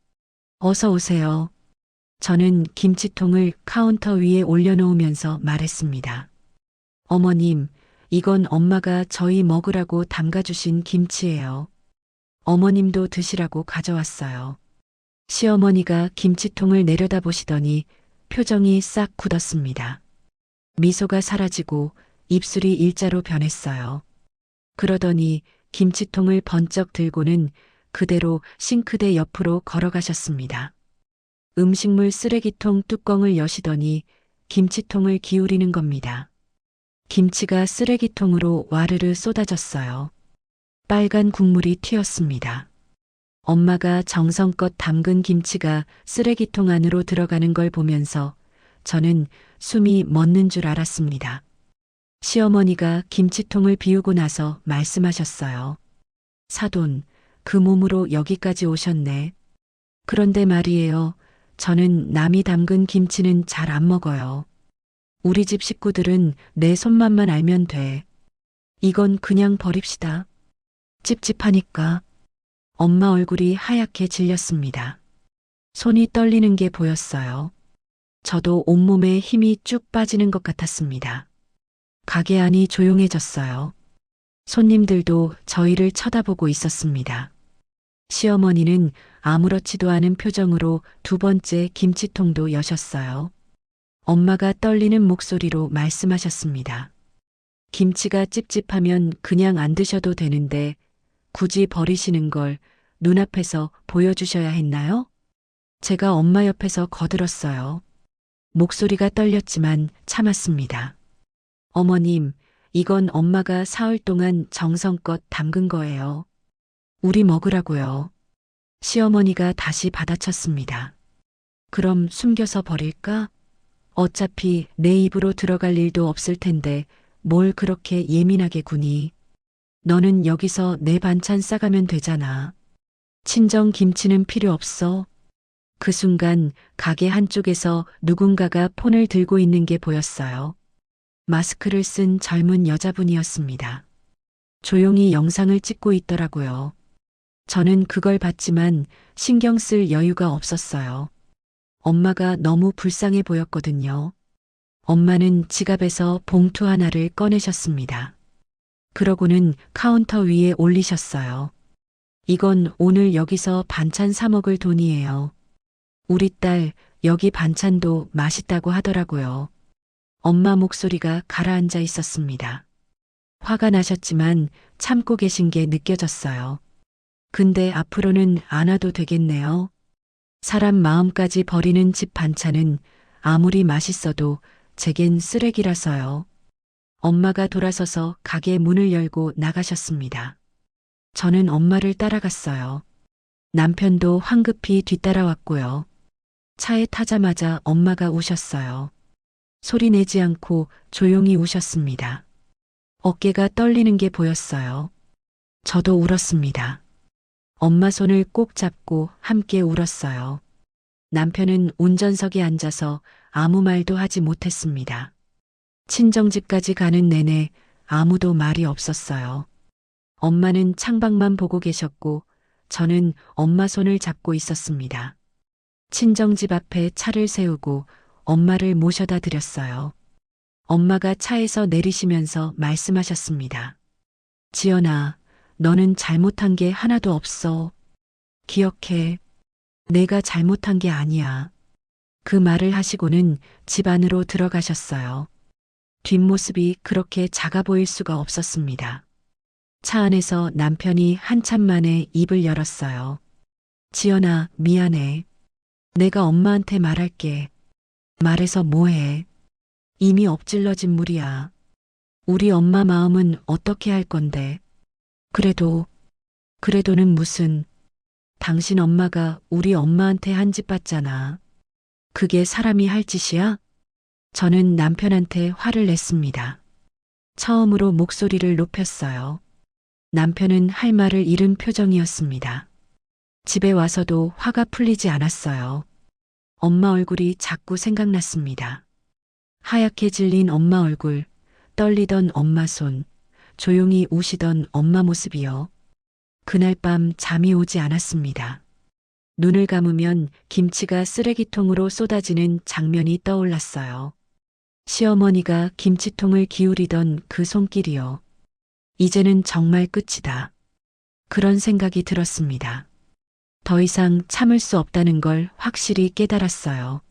어서 오세요. 저는 김치통을 카운터 위에 올려놓으면서 말했습니다. 어머님, 이건 엄마가 저희 먹으라고 담가주신 김치예요. 어머님도 드시라고 가져왔어요. 시어머니가 김치통을 내려다보시더니 표정이 싹 굳었습니다. 미소가 사라지고 입술이 일자로 변했어요. 그러더니 김치통을 번쩍 들고는 그대로 싱크대 옆으로 걸어가셨습니다. 음식물 쓰레기통 뚜껑을 여시더니 김치통을 기울이는 겁니다. 김치가 쓰레기통으로 와르르 쏟아졌어요. 빨간 국물이 튀었습니다. 엄마가 정성껏 담근 김치가 쓰레기통 안으로 들어가는 걸 보면서 저는 숨이 멎는 줄 알았습니다. 시어머니가 김치통을 비우고 나서 말씀하셨어요. 사돈, 그 몸으로 여기까지 오셨네. 그런데 말이에요. 저는 남이 담근 김치는 잘 안 먹어요. 우리 집 식구들은 내 손맛만 알면 돼. 이건 그냥 버립시다. 찝찝하니까. 엄마 얼굴이 하얗게 질렸습니다. 손이 떨리는 게 보였어요. 저도 온몸에 힘이 쭉 빠지는 것 같았습니다. 가게 안이 조용해졌어요. 손님들도 저희를 쳐다보고 있었습니다. 시어머니는 아무렇지도 않은 표정으로 2번째 김치통도 여셨어요. 엄마가 떨리는 목소리로 말씀하셨습니다. 김치가 찝찝하면 그냥 안 드셔도 되는데 굳이 버리시는 걸 눈앞에서 보여주셔야 했나요? 제가 엄마 옆에서 거들었어요. 목소리가 떨렸지만 참았습니다. 어머님, 이건 엄마가 사흘 동안 정성껏 담근 거예요. 우리 먹으라고요. 시어머니가 다시 받아쳤습니다. 그럼 숨겨서 버릴까? 어차피 내 입으로 들어갈 일도 없을 텐데 뭘 그렇게 예민하게 구니. 너는 여기서 내 반찬 싸가면 되잖아. 친정 김치는 필요 없어. 그 순간 가게 한쪽에서 누군가가 폰을 들고 있는 게 보였어요. 마스크를 쓴 젊은 여자분이었습니다. 조용히 영상을 찍고 있더라고요. 저는 그걸 봤지만 신경 쓸 여유가 없었어요. 엄마가 너무 불쌍해 보였거든요. 엄마는 지갑에서 봉투 하나를 꺼내셨습니다. 그러고는 카운터 위에 올리셨어요. 이건 오늘 여기서 반찬 사 먹을 돈이에요. 우리 딸 여기 반찬도 맛있다고 하더라고요. 엄마 목소리가 가라앉아 있었습니다. 화가 나셨지만 참고 계신 게 느껴졌어요. 근데 앞으로는 안 와도 되겠네요. 사람 마음까지 버리는 집 반찬은 아무리 맛있어도 제겐 쓰레기라서요. 엄마가 돌아서서 가게 문을 열고 나가셨습니다. 저는 엄마를 따라갔어요. 남편도 황급히 뒤따라왔고요. 차에 타자마자 엄마가 우셨어요. 소리 내지 않고 조용히 우셨습니다. 어깨가 떨리는 게 보였어요. 저도 울었습니다. 엄마 손을 꼭 잡고 함께 울었어요. 남편은 운전석에 앉아서 아무 말도 하지 못했습니다. 친정집까지 가는 내내 아무도 말이 없었어요. 엄마는 창밖만 보고 계셨고 저는 엄마 손을 잡고 있었습니다. 친정집 앞에 차를 세우고 엄마를 모셔다 드렸어요. 엄마가 차에서 내리시면서 말씀하셨습니다. 지연아, 너는 잘못한 게 하나도 없어. 기억해. 내가 잘못한 게 아니야. 그 말을 하시고는 집 안으로 들어가셨어요. 뒷모습이 그렇게 작아 보일 수가 없었습니다. 차 안에서 남편이 한참 만에 입을 열었어요. 지연아, 미안해. 내가 엄마한테 말할게. 말해서 뭐해. 이미 엎질러진 물이야. 우리 엄마 마음은 어떻게 할 건데. 그래도는 무슨. 당신 엄마가 우리 엄마한테 한 짓 받잖아. 그게 사람이 할 짓이야? 저는 남편한테 화를 냈습니다. 처음으로 목소리를 높였어요. 남편은 할 말을 잃은 표정이었습니다. 집에 와서도 화가 풀리지 않았어요. 엄마 얼굴이 자꾸 생각났습니다. 하얗게 질린 엄마 얼굴, 떨리던 엄마 손, 조용히 우시던 엄마 모습이요. 그날 밤 잠이 오지 않았습니다. 눈을 감으면 김치가 쓰레기통으로 쏟아지는 장면이 떠올랐어요. 시어머니가 김치통을 기울이던 그 손길이요. 이제는 정말 끝이다. 그런 생각이 들었습니다. 더 이상 참을 수 없다는 걸 확실히 깨달았어요.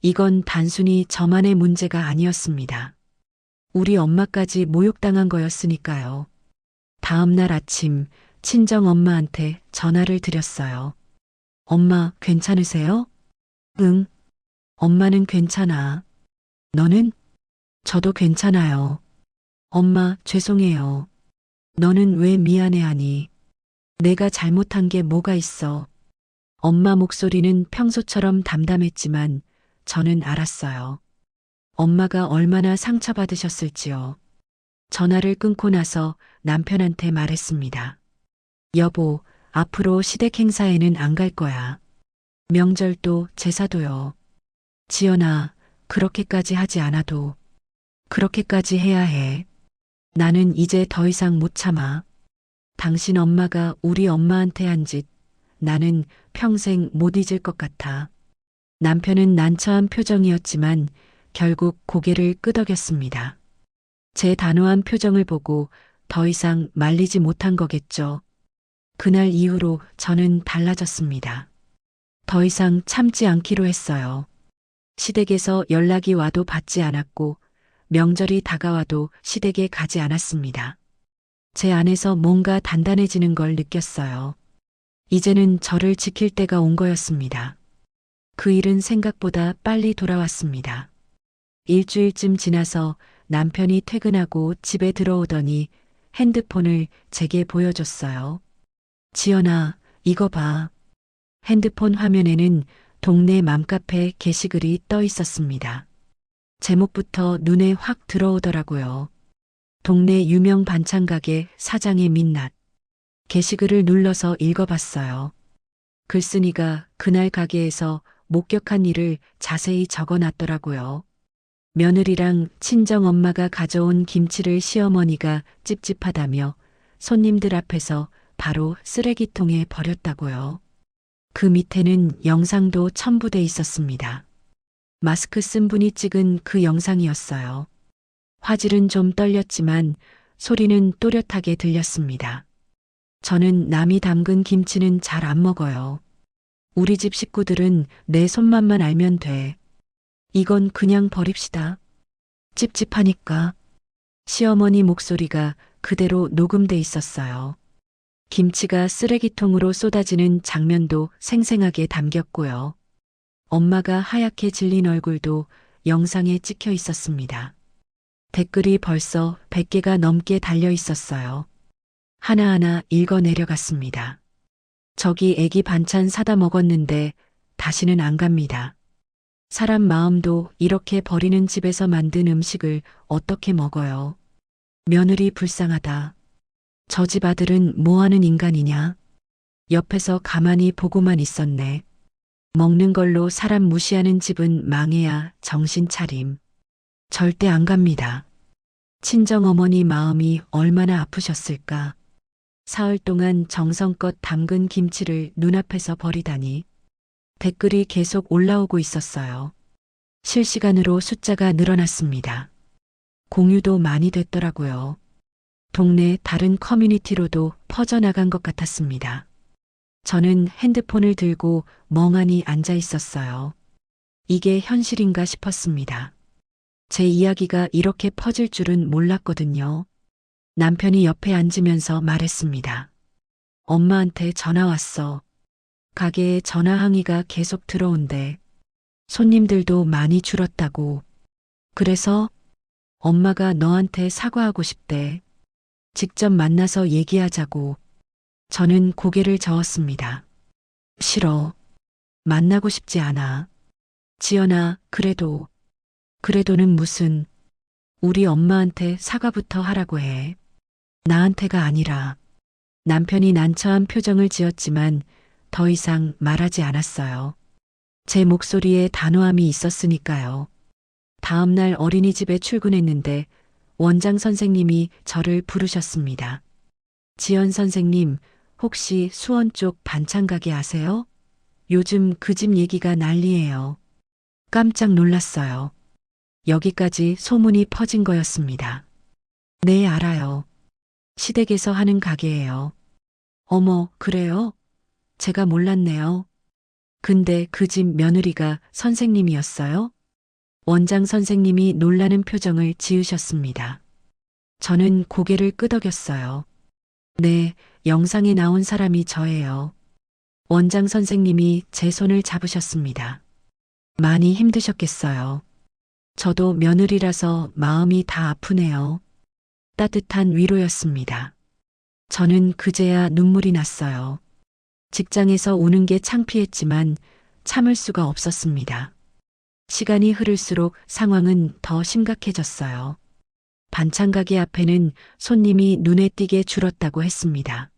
이건 단순히 저만의 문제가 아니었습니다. 우리 엄마까지 모욕당한 거였으니까요. 다음 날 아침 친정 엄마한테 전화를 드렸어요. 엄마 괜찮으세요? 응. 엄마는 괜찮아. 너는? 저도 괜찮아요. 엄마 죄송해요. 너는 왜 미안해하니? 내가 잘못한 게 뭐가 있어? 엄마 목소리는 평소처럼 담담했지만 저는 알았어요. 엄마가 얼마나 상처받으셨을지요. 전화를 끊고 나서 남편한테 말했습니다. 여보, 앞으로 시댁 행사에는 안 갈 거야. 명절도 제사도요. 지연아, 그렇게까지 하지 않아도. 그렇게까지 해야 해. 나는 이제 더 이상 못 참아. 당신 엄마가 우리 엄마한테 한 짓, 나는 평생 못 잊을 것 같아. 남편은 난처한 표정이었지만 결국 고개를 끄덕였습니다. 제 단호한 표정을 보고 더 이상 말리지 못한 거겠죠. 그날 이후로 저는 달라졌습니다. 더 이상 참지 않기로 했어요. 시댁에서 연락이 와도 받지 않았고 명절이 다가와도 시댁에 가지 않았습니다. 제 안에서 뭔가 단단해지는 걸 느꼈어요. 이제는 저를 지킬 때가 온 거였습니다. 그 일은 생각보다 빨리 돌아왔습니다. 일주일쯤 지나서 남편이 퇴근하고 집에 들어오더니 핸드폰을 제게 보여줬어요. 지연아, 이거 봐. 핸드폰 화면에는 동네 맘카페 게시글이 떠 있었습니다. 제목부터 눈에 확 들어오더라고요. 동네 유명 반찬 가게 사장의 민낯. 게시글을 눌러서 읽어봤어요. 글쓴이가 그날 가게에서 목격한 일을 자세히 적어놨더라고요. 며느리랑 친정엄마가 가져온 김치를 시어머니가 찝찝하다며 손님들 앞에서 바로 쓰레기통에 버렸다고요. 그 밑에는 영상도 첨부돼 있었습니다. 마스크 쓴 분이 찍은 그 영상이었어요. 화질은 좀 떨렸지만 소리는 또렷하게 들렸습니다. 저는 남이 담근 김치는 잘 안 먹어요. 우리 집 식구들은 내 손맛만 알면 돼. 이건 그냥 버립시다. 찝찝하니까. 시어머니 목소리가 그대로 녹음돼 있었어요. 김치가 쓰레기통으로 쏟아지는 장면도 생생하게 담겼고요. 엄마가 하얗게 질린 얼굴도 영상에 찍혀 있었습니다. 댓글이 벌써 100개가 넘게 달려 있었어요. 하나하나 읽어 내려갔습니다. 저기 애기 반찬 사다 먹었는데 다시는 안 갑니다. 사람 마음도 이렇게 버리는 집에서 만든 음식을 어떻게 먹어요? 며느리 불쌍하다. 저 집 아들은 뭐 하는 인간이냐? 옆에서 가만히 보고만 있었네. 먹는 걸로 사람 무시하는 집은 망해야 정신 차림. 절대 안 갑니다. 친정어머니 마음이 얼마나 아프셨을까. 사흘 동안 정성껏 담근 김치를 눈앞에서 버리다니. 댓글이 계속 올라오고 있었어요. 실시간으로 숫자가 늘어났습니다. 공유도 많이 됐더라고요. 동네 다른 커뮤니티로도 퍼져나간 것 같았습니다. 저는 핸드폰을 들고 멍하니 앉아 있었어요. 이게 현실인가 싶었습니다. 제 이야기가 이렇게 퍼질 줄은 몰랐거든요. 남편이 옆에 앉으면서 말했습니다. 엄마한테 전화 왔어. 가게에 전화 항의가 계속 들어온대. 손님들도 많이 줄었다고. 그래서 엄마가 너한테 사과하고 싶대. 직접 만나서 얘기하자고. 저는 고개를 저었습니다. 싫어. 만나고 싶지 않아. 지연아, 그래도는 무슨, 우리 엄마한테 사과부터 하라고 해. 나한테가 아니라. 남편이 난처한 표정을 지었지만 더 이상 말하지 않았어요. 제 목소리에 단호함이 있었으니까요. 다음 날 어린이집에 출근했는데 원장 선생님이 저를 부르셨습니다. 지연 선생님, 혹시 수원 쪽 반찬 가게 아세요? 요즘 그 집 얘기가 난리예요. 깜짝 놀랐어요. 여기까지 소문이 퍼진 거였습니다. 네, 알아요. 시댁에서 하는 가게예요. 어머, 그래요? 제가 몰랐네요. 근데 그 집 며느리가 선생님이었어요? 원장 선생님이 놀라는 표정을 지으셨습니다. 저는 고개를 끄덕였어요. 네, 영상에 나온 사람이 저예요. 원장 선생님이 제 손을 잡으셨습니다. 많이 힘드셨겠어요. 저도 며느리라서 마음이 다 아프네요. 따뜻한 위로였습니다. 저는 그제야 눈물이 났어요. 직장에서 우는 게 창피했지만 참을 수가 없었습니다. 시간이 흐를수록 상황은 더 심각해졌어요. 반찬 가게 앞에는 손님이 눈에 띄게 줄었다고 했습니다.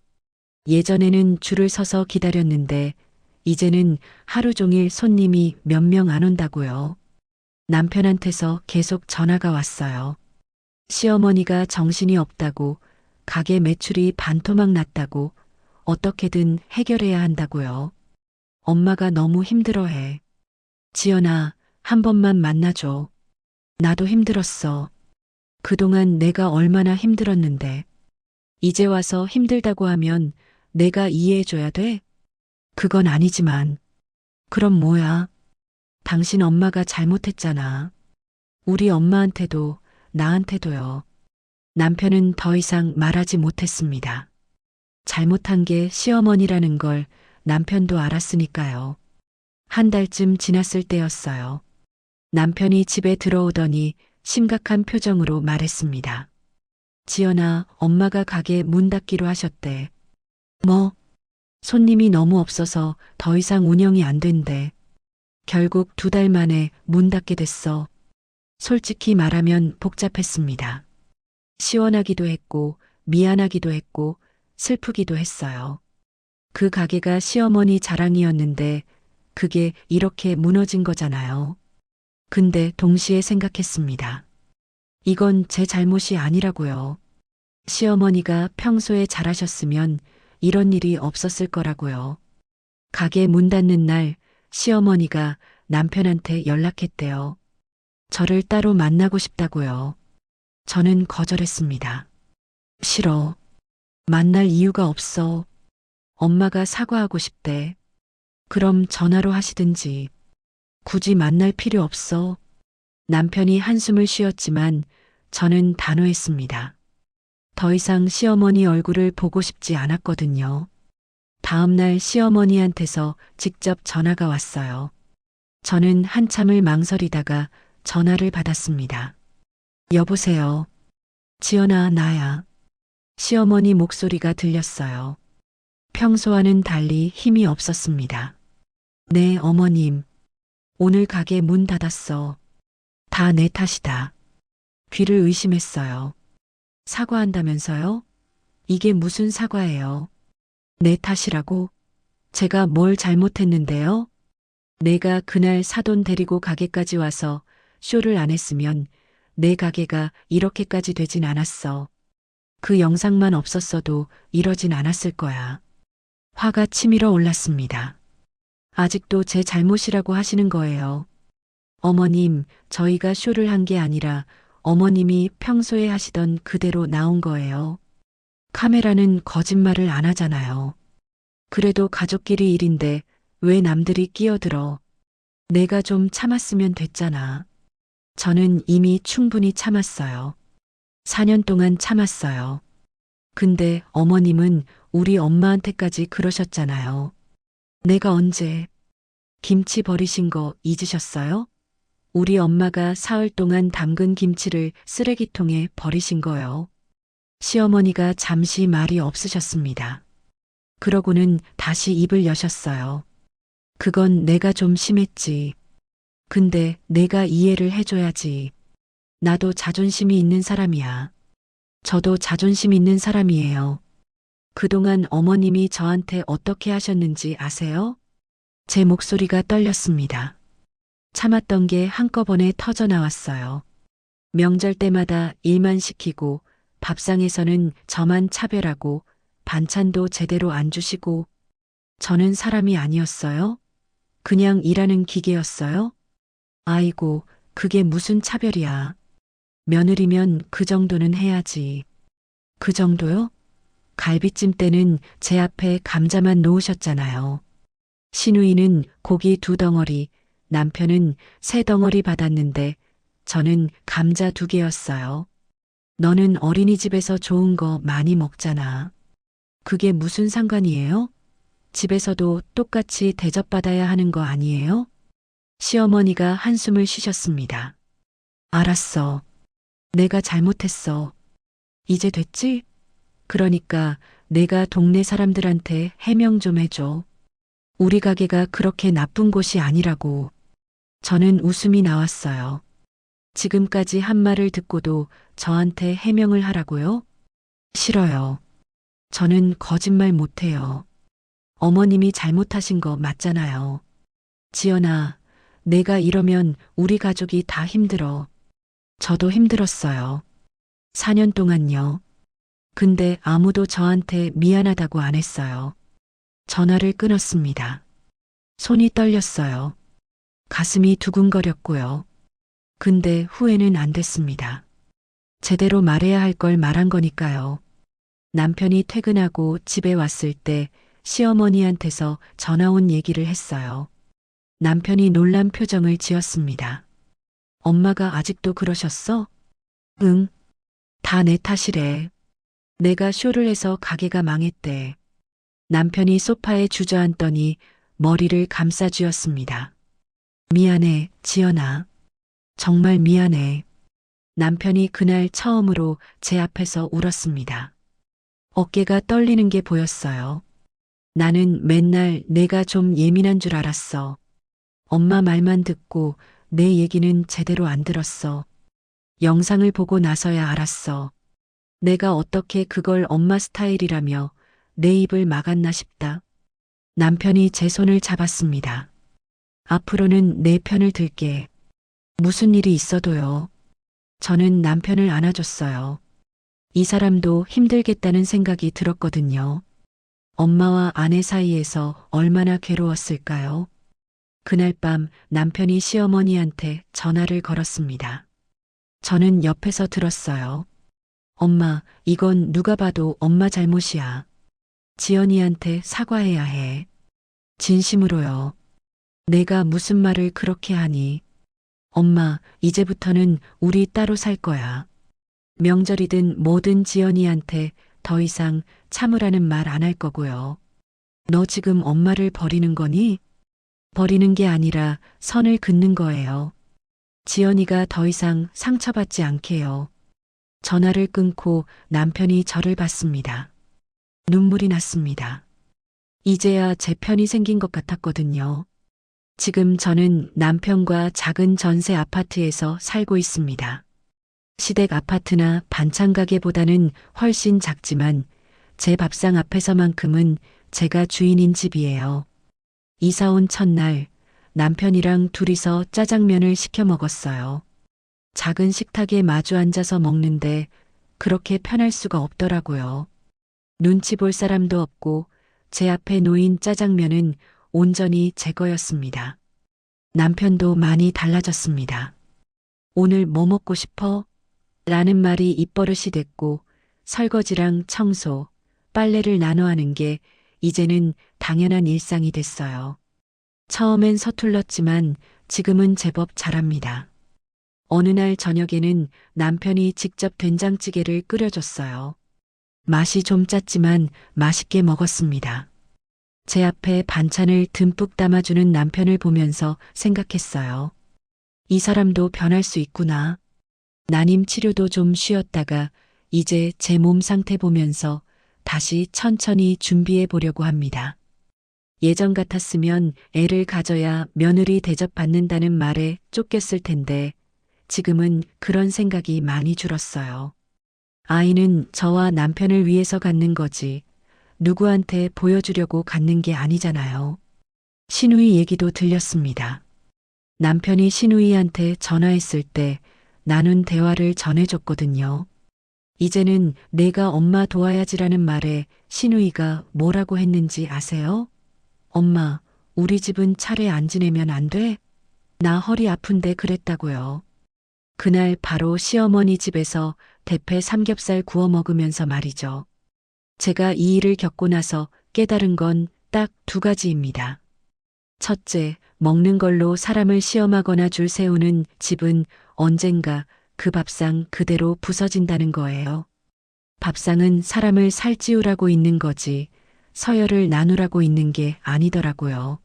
예전에는 줄을 서서 기다렸는데 이제는 하루 종일 손님이 몇 명 안 온다고요. 남편한테서 계속 전화가 왔어요. 시어머니가 정신이 없다고, 가게 매출이 반토막 났다고, 어떻게든 해결해야 한다고요. 엄마가 너무 힘들어해. 지연아, 한 번만 만나줘. 나도 힘들었어. 그동안 내가 얼마나 힘들었는데. 이제 와서 힘들다고 하면 내가 이해해줘야 돼? 그건 아니지만. 그럼 뭐야? 당신 엄마가 잘못했잖아. 우리 엄마한테도 나한테도요. 남편은 더 이상 말하지 못했습니다. 잘못한 게 시어머니라는 걸 남편도 알았으니까요. 한 달쯤 지났을 때였어요. 남편이 집에 들어오더니 심각한 표정으로 말했습니다. 지연아, 엄마가 가게 문 닫기로 하셨대. 뭐? 손님이 너무 없어서 더 이상 운영이 안 된대. 결국 2달 만에 문 닫게 됐어. 솔직히 말하면 복잡했습니다. 시원하기도 했고, 미안하기도 했고, 슬프기도 했어요. 그 가게가 시어머니 자랑이었는데 그게 이렇게 무너진 거잖아요. 근데 동시에 생각했습니다. 이건 제 잘못이 아니라고요. 시어머니가 평소에 잘하셨으면 이런 일이 없었을 거라고요. 가게 문 닫는 날 시어머니가 남편한테 연락했대요. 저를 따로 만나고 싶다고요. 저는 거절했습니다. 싫어. 만날 이유가 없어. 엄마가 사과하고 싶대. 그럼 전화로 하시든지. 굳이 만날 필요 없어. 남편이 한숨을 쉬었지만 저는 단호했습니다. 더 이상 시어머니 얼굴을 보고 싶지 않았거든요. 다음 날 시어머니한테서 직접 전화가 왔어요. 저는 한참을 망설이다가 전화를 받았습니다. 여보세요. 지연아, 나야. 시어머니 목소리가 들렸어요. 평소와는 달리 힘이 없었습니다. 네, 어머님. 오늘 가게 문 닫았어. 다 내 탓이다. 귀를 의심했어요. 사과한다면서요? 이게 무슨 사과예요? 내 탓이라고? 제가 뭘 잘못했는데요? 내가 그날 사돈 데리고 가게까지 와서 쇼를 안 했으면 내 가게가 이렇게까지 되진 않았어. 그 영상만 없었어도 이러진 않았을 거야. 화가 치밀어 올랐습니다. 아직도 제 잘못이라고 하시는 거예요. 어머님, 저희가 쇼를 한 게 아니라 어머님이 평소에 하시던 그대로 나온 거예요. 카메라는 거짓말을 안 하잖아요. 그래도 가족끼리 일인데 왜 남들이 끼어들어. 내가 좀 참았으면 됐잖아. 저는 이미 충분히 참았어요. 4년 동안 참았어요. 근데 어머님은 우리 엄마한테까지 그러셨잖아요. 내가 언제 김치 버리신 거 잊으셨어요? 우리 엄마가 사흘 동안 담근 김치를 쓰레기통에 버리신 거요. 시어머니가 잠시 말이 없으셨습니다. 그러고는 다시 입을 여셨어요. 그건 내가 좀 심했지. 근데 내가 이해를 해줘야지. 나도 자존심이 있는 사람이야. 저도 자존심 있는 사람이에요. 그동안 어머님이 저한테 어떻게 하셨는지 아세요? 제 목소리가 떨렸습니다. 참았던 게 한꺼번에 터져 나왔어요. 명절 때마다 일만 시키고 밥상에서는 저만 차별하고 반찬도 제대로 안 주시고 저는 사람이 아니었어요? 그냥 일하는 기계였어요? 아이고, 그게 무슨 차별이야. 며느리면 그 정도는 해야지. 그 정도요? 갈비찜 때는 제 앞에 감자만 놓으셨잖아요. 시누이는 고기 2덩어리, 남편은 3덩어리 받았는데 저는 감자 2개였어요. 너는 어린이집에서 좋은 거 많이 먹잖아. 그게 무슨 상관이에요? 집에서도 똑같이 대접받아야 하는 거 아니에요? 시어머니가 한숨을 쉬셨습니다. 알았어. 내가 잘못했어. 이제 됐지? 그러니까 내가 동네 사람들한테 해명 좀 해줘. 우리 가게가 그렇게 나쁜 곳이 아니라고. 저는 웃음이 나왔어요. 지금까지 한 말을 듣고도 저한테 해명을 하라고요? 싫어요. 저는 거짓말 못해요. 어머님이 잘못하신 거 맞잖아요. 지연아, 내가 이러면 우리 가족이 다 힘들어. 저도 힘들었어요. 4년 동안요. 근데 아무도 저한테 미안하다고 안 했어요. 전화를 끊었습니다. 손이 떨렸어요. 가슴이 두근거렸고요. 근데 후회는 안 됐습니다. 제대로 말해야 할 걸 말한 거니까요. 남편이 퇴근하고 집에 왔을 때 시어머니한테서 전화 온 얘기를 했어요. 남편이 놀란 표정을 지었습니다. 엄마가 아직도 그러셨어? 응. 다 내 탓이래. 내가 쇼를 해서 가게가 망했대. 남편이 소파에 주저앉더니 머리를 감싸쥐었습니다. 미안해, 지연아. 정말 미안해. 남편이 그날 처음으로 제 앞에서 울었습니다. 어깨가 떨리는 게 보였어요. 나는 맨날 내가 좀 예민한 줄 알았어. 엄마 말만 듣고 내 얘기는 제대로 안 들었어. 영상을 보고 나서야 알았어. 내가 어떻게 그걸 엄마 스타일이라며 내 입을 막았나 싶다. 남편이 제 손을 잡았습니다. 앞으로는 내 편을 들게. 무슨 일이 있어도요. 저는 남편을 안아줬어요. 이 사람도 힘들겠다는 생각이 들었거든요. 엄마와 아내 사이에서 얼마나 괴로웠을까요? 그날 밤 남편이 시어머니한테 전화를 걸었습니다. 저는 옆에서 들었어요. 엄마, 이건 누가 봐도 엄마 잘못이야. 지연이한테 사과해야 해. 진심으로요. 내가 무슨 말을 그렇게 하니? 엄마, 이제부터는 우리 따로 살 거야. 명절이든 뭐든 지연이한테 더 이상 참으라는 말 안 할 거고요. 너 지금 엄마를 버리는 거니? 버리는 게 아니라 선을 긋는 거예요. 지연이가 더 이상 상처받지 않게요. 전화를 끊고 남편이 저를 봤습니다. 눈물이 났습니다. 이제야 제 편이 생긴 것 같았거든요. 지금 저는 남편과 작은 전세 아파트에서 살고 있습니다. 시댁 아파트나 반찬 가게보다는 훨씬 작지만 제 밥상 앞에서만큼은 제가 주인인 집이에요. 이사 온 첫날 남편이랑 둘이서 짜장면을 시켜 먹었어요. 작은 식탁에 마주 앉아서 먹는데 그렇게 편할 수가 없더라고요. 눈치 볼 사람도 없고 제 앞에 놓인 짜장면은 온전히 제 거였습니다. 남편도 많이 달라졌습니다. 오늘 뭐 먹고 싶어? 라는 말이 입버릇이 됐고 설거지랑 청소, 빨래를 나눠 하는 게 이제는 당연한 일상이 됐어요. 처음엔 서툴렀지만 지금은 제법 잘합니다. 어느 날 저녁에는 남편이 직접 된장찌개를 끓여줬어요. 맛이 좀 짰지만 맛있게 먹었습니다. 제 앞에 반찬을 듬뿍 담아주는 남편을 보면서 생각했어요. 이 사람도 변할 수 있구나. 난임 치료도 좀 쉬었다가 이제 제 몸 상태 보면서 다시 천천히 준비해 보려고 합니다. 예전 같았으면 애를 가져야 며느리 대접받는다는 말에 쫓겼을 텐데 지금은 그런 생각이 많이 줄었어요. 아이는 저와 남편을 위해서 갖는 거지 누구한테 보여주려고 갖는 게 아니잖아요. 시누이 얘기도 들렸습니다. 남편이 시누이한테 전화했을 때 나눈 대화를 전해줬거든요. 이제는 내가 엄마 도와야지라는 말에 시누이가 뭐라고 했는지 아세요? 엄마, 우리 집은 차례 안 지내면 안 돼? 나 허리 아픈데 그랬다고요. 그날 바로 시어머니 집에서 대패 삼겹살 구워 먹으면서 말이죠. 제가 이 일을 겪고 나서 깨달은 건 딱 두 가지입니다. 첫째, 먹는 걸로 사람을 시험하거나 줄 세우는 집은 언젠가 그 밥상 그대로 부서진다는 거예요. 밥상은 사람을 살찌우라고 있는 거지 서열을 나누라고 있는 게 아니더라고요.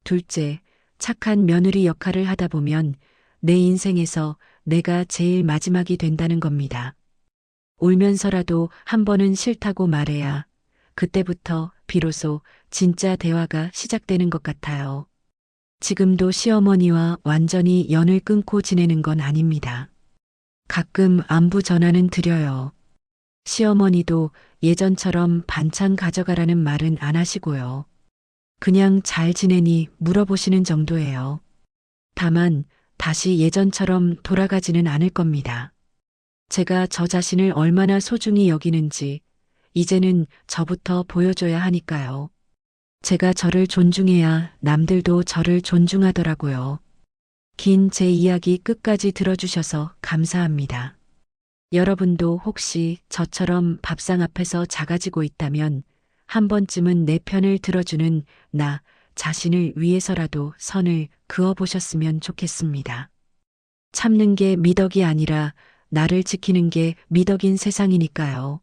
둘째, 착한 며느리 역할을 하다 보면 내 인생에서 내가 제일 마지막이 된다는 겁니다. 울면서라도 한 번은 싫다고 말해야 그때부터 비로소 진짜 대화가 시작되는 것 같아요. 지금도 시어머니와 완전히 연을 끊고 지내는 건 아닙니다. 가끔 안부 전화는 드려요. 시어머니도 예전처럼 반찬 가져가라는 말은 안 하시고요. 그냥 잘 지내니 물어보시는 정도예요. 다만 다시 예전처럼 돌아가지는 않을 겁니다. 제가 저 자신을 얼마나 소중히 여기는지 이제는 저부터 보여줘야 하니까요. 제가 저를 존중해야 남들도 저를 존중하더라고요. 긴 제 이야기 끝까지 들어주셔서 감사합니다. 여러분도 혹시 저처럼 밥상 앞에서 작아지고 있다면 한 번쯤은 내 편을 들어주는 나 자신을 위해서라도 선을 그어보셨으면 좋겠습니다. 참는 게 미덕이 아니라 나를 지키는 게 미덕인 세상이니까요.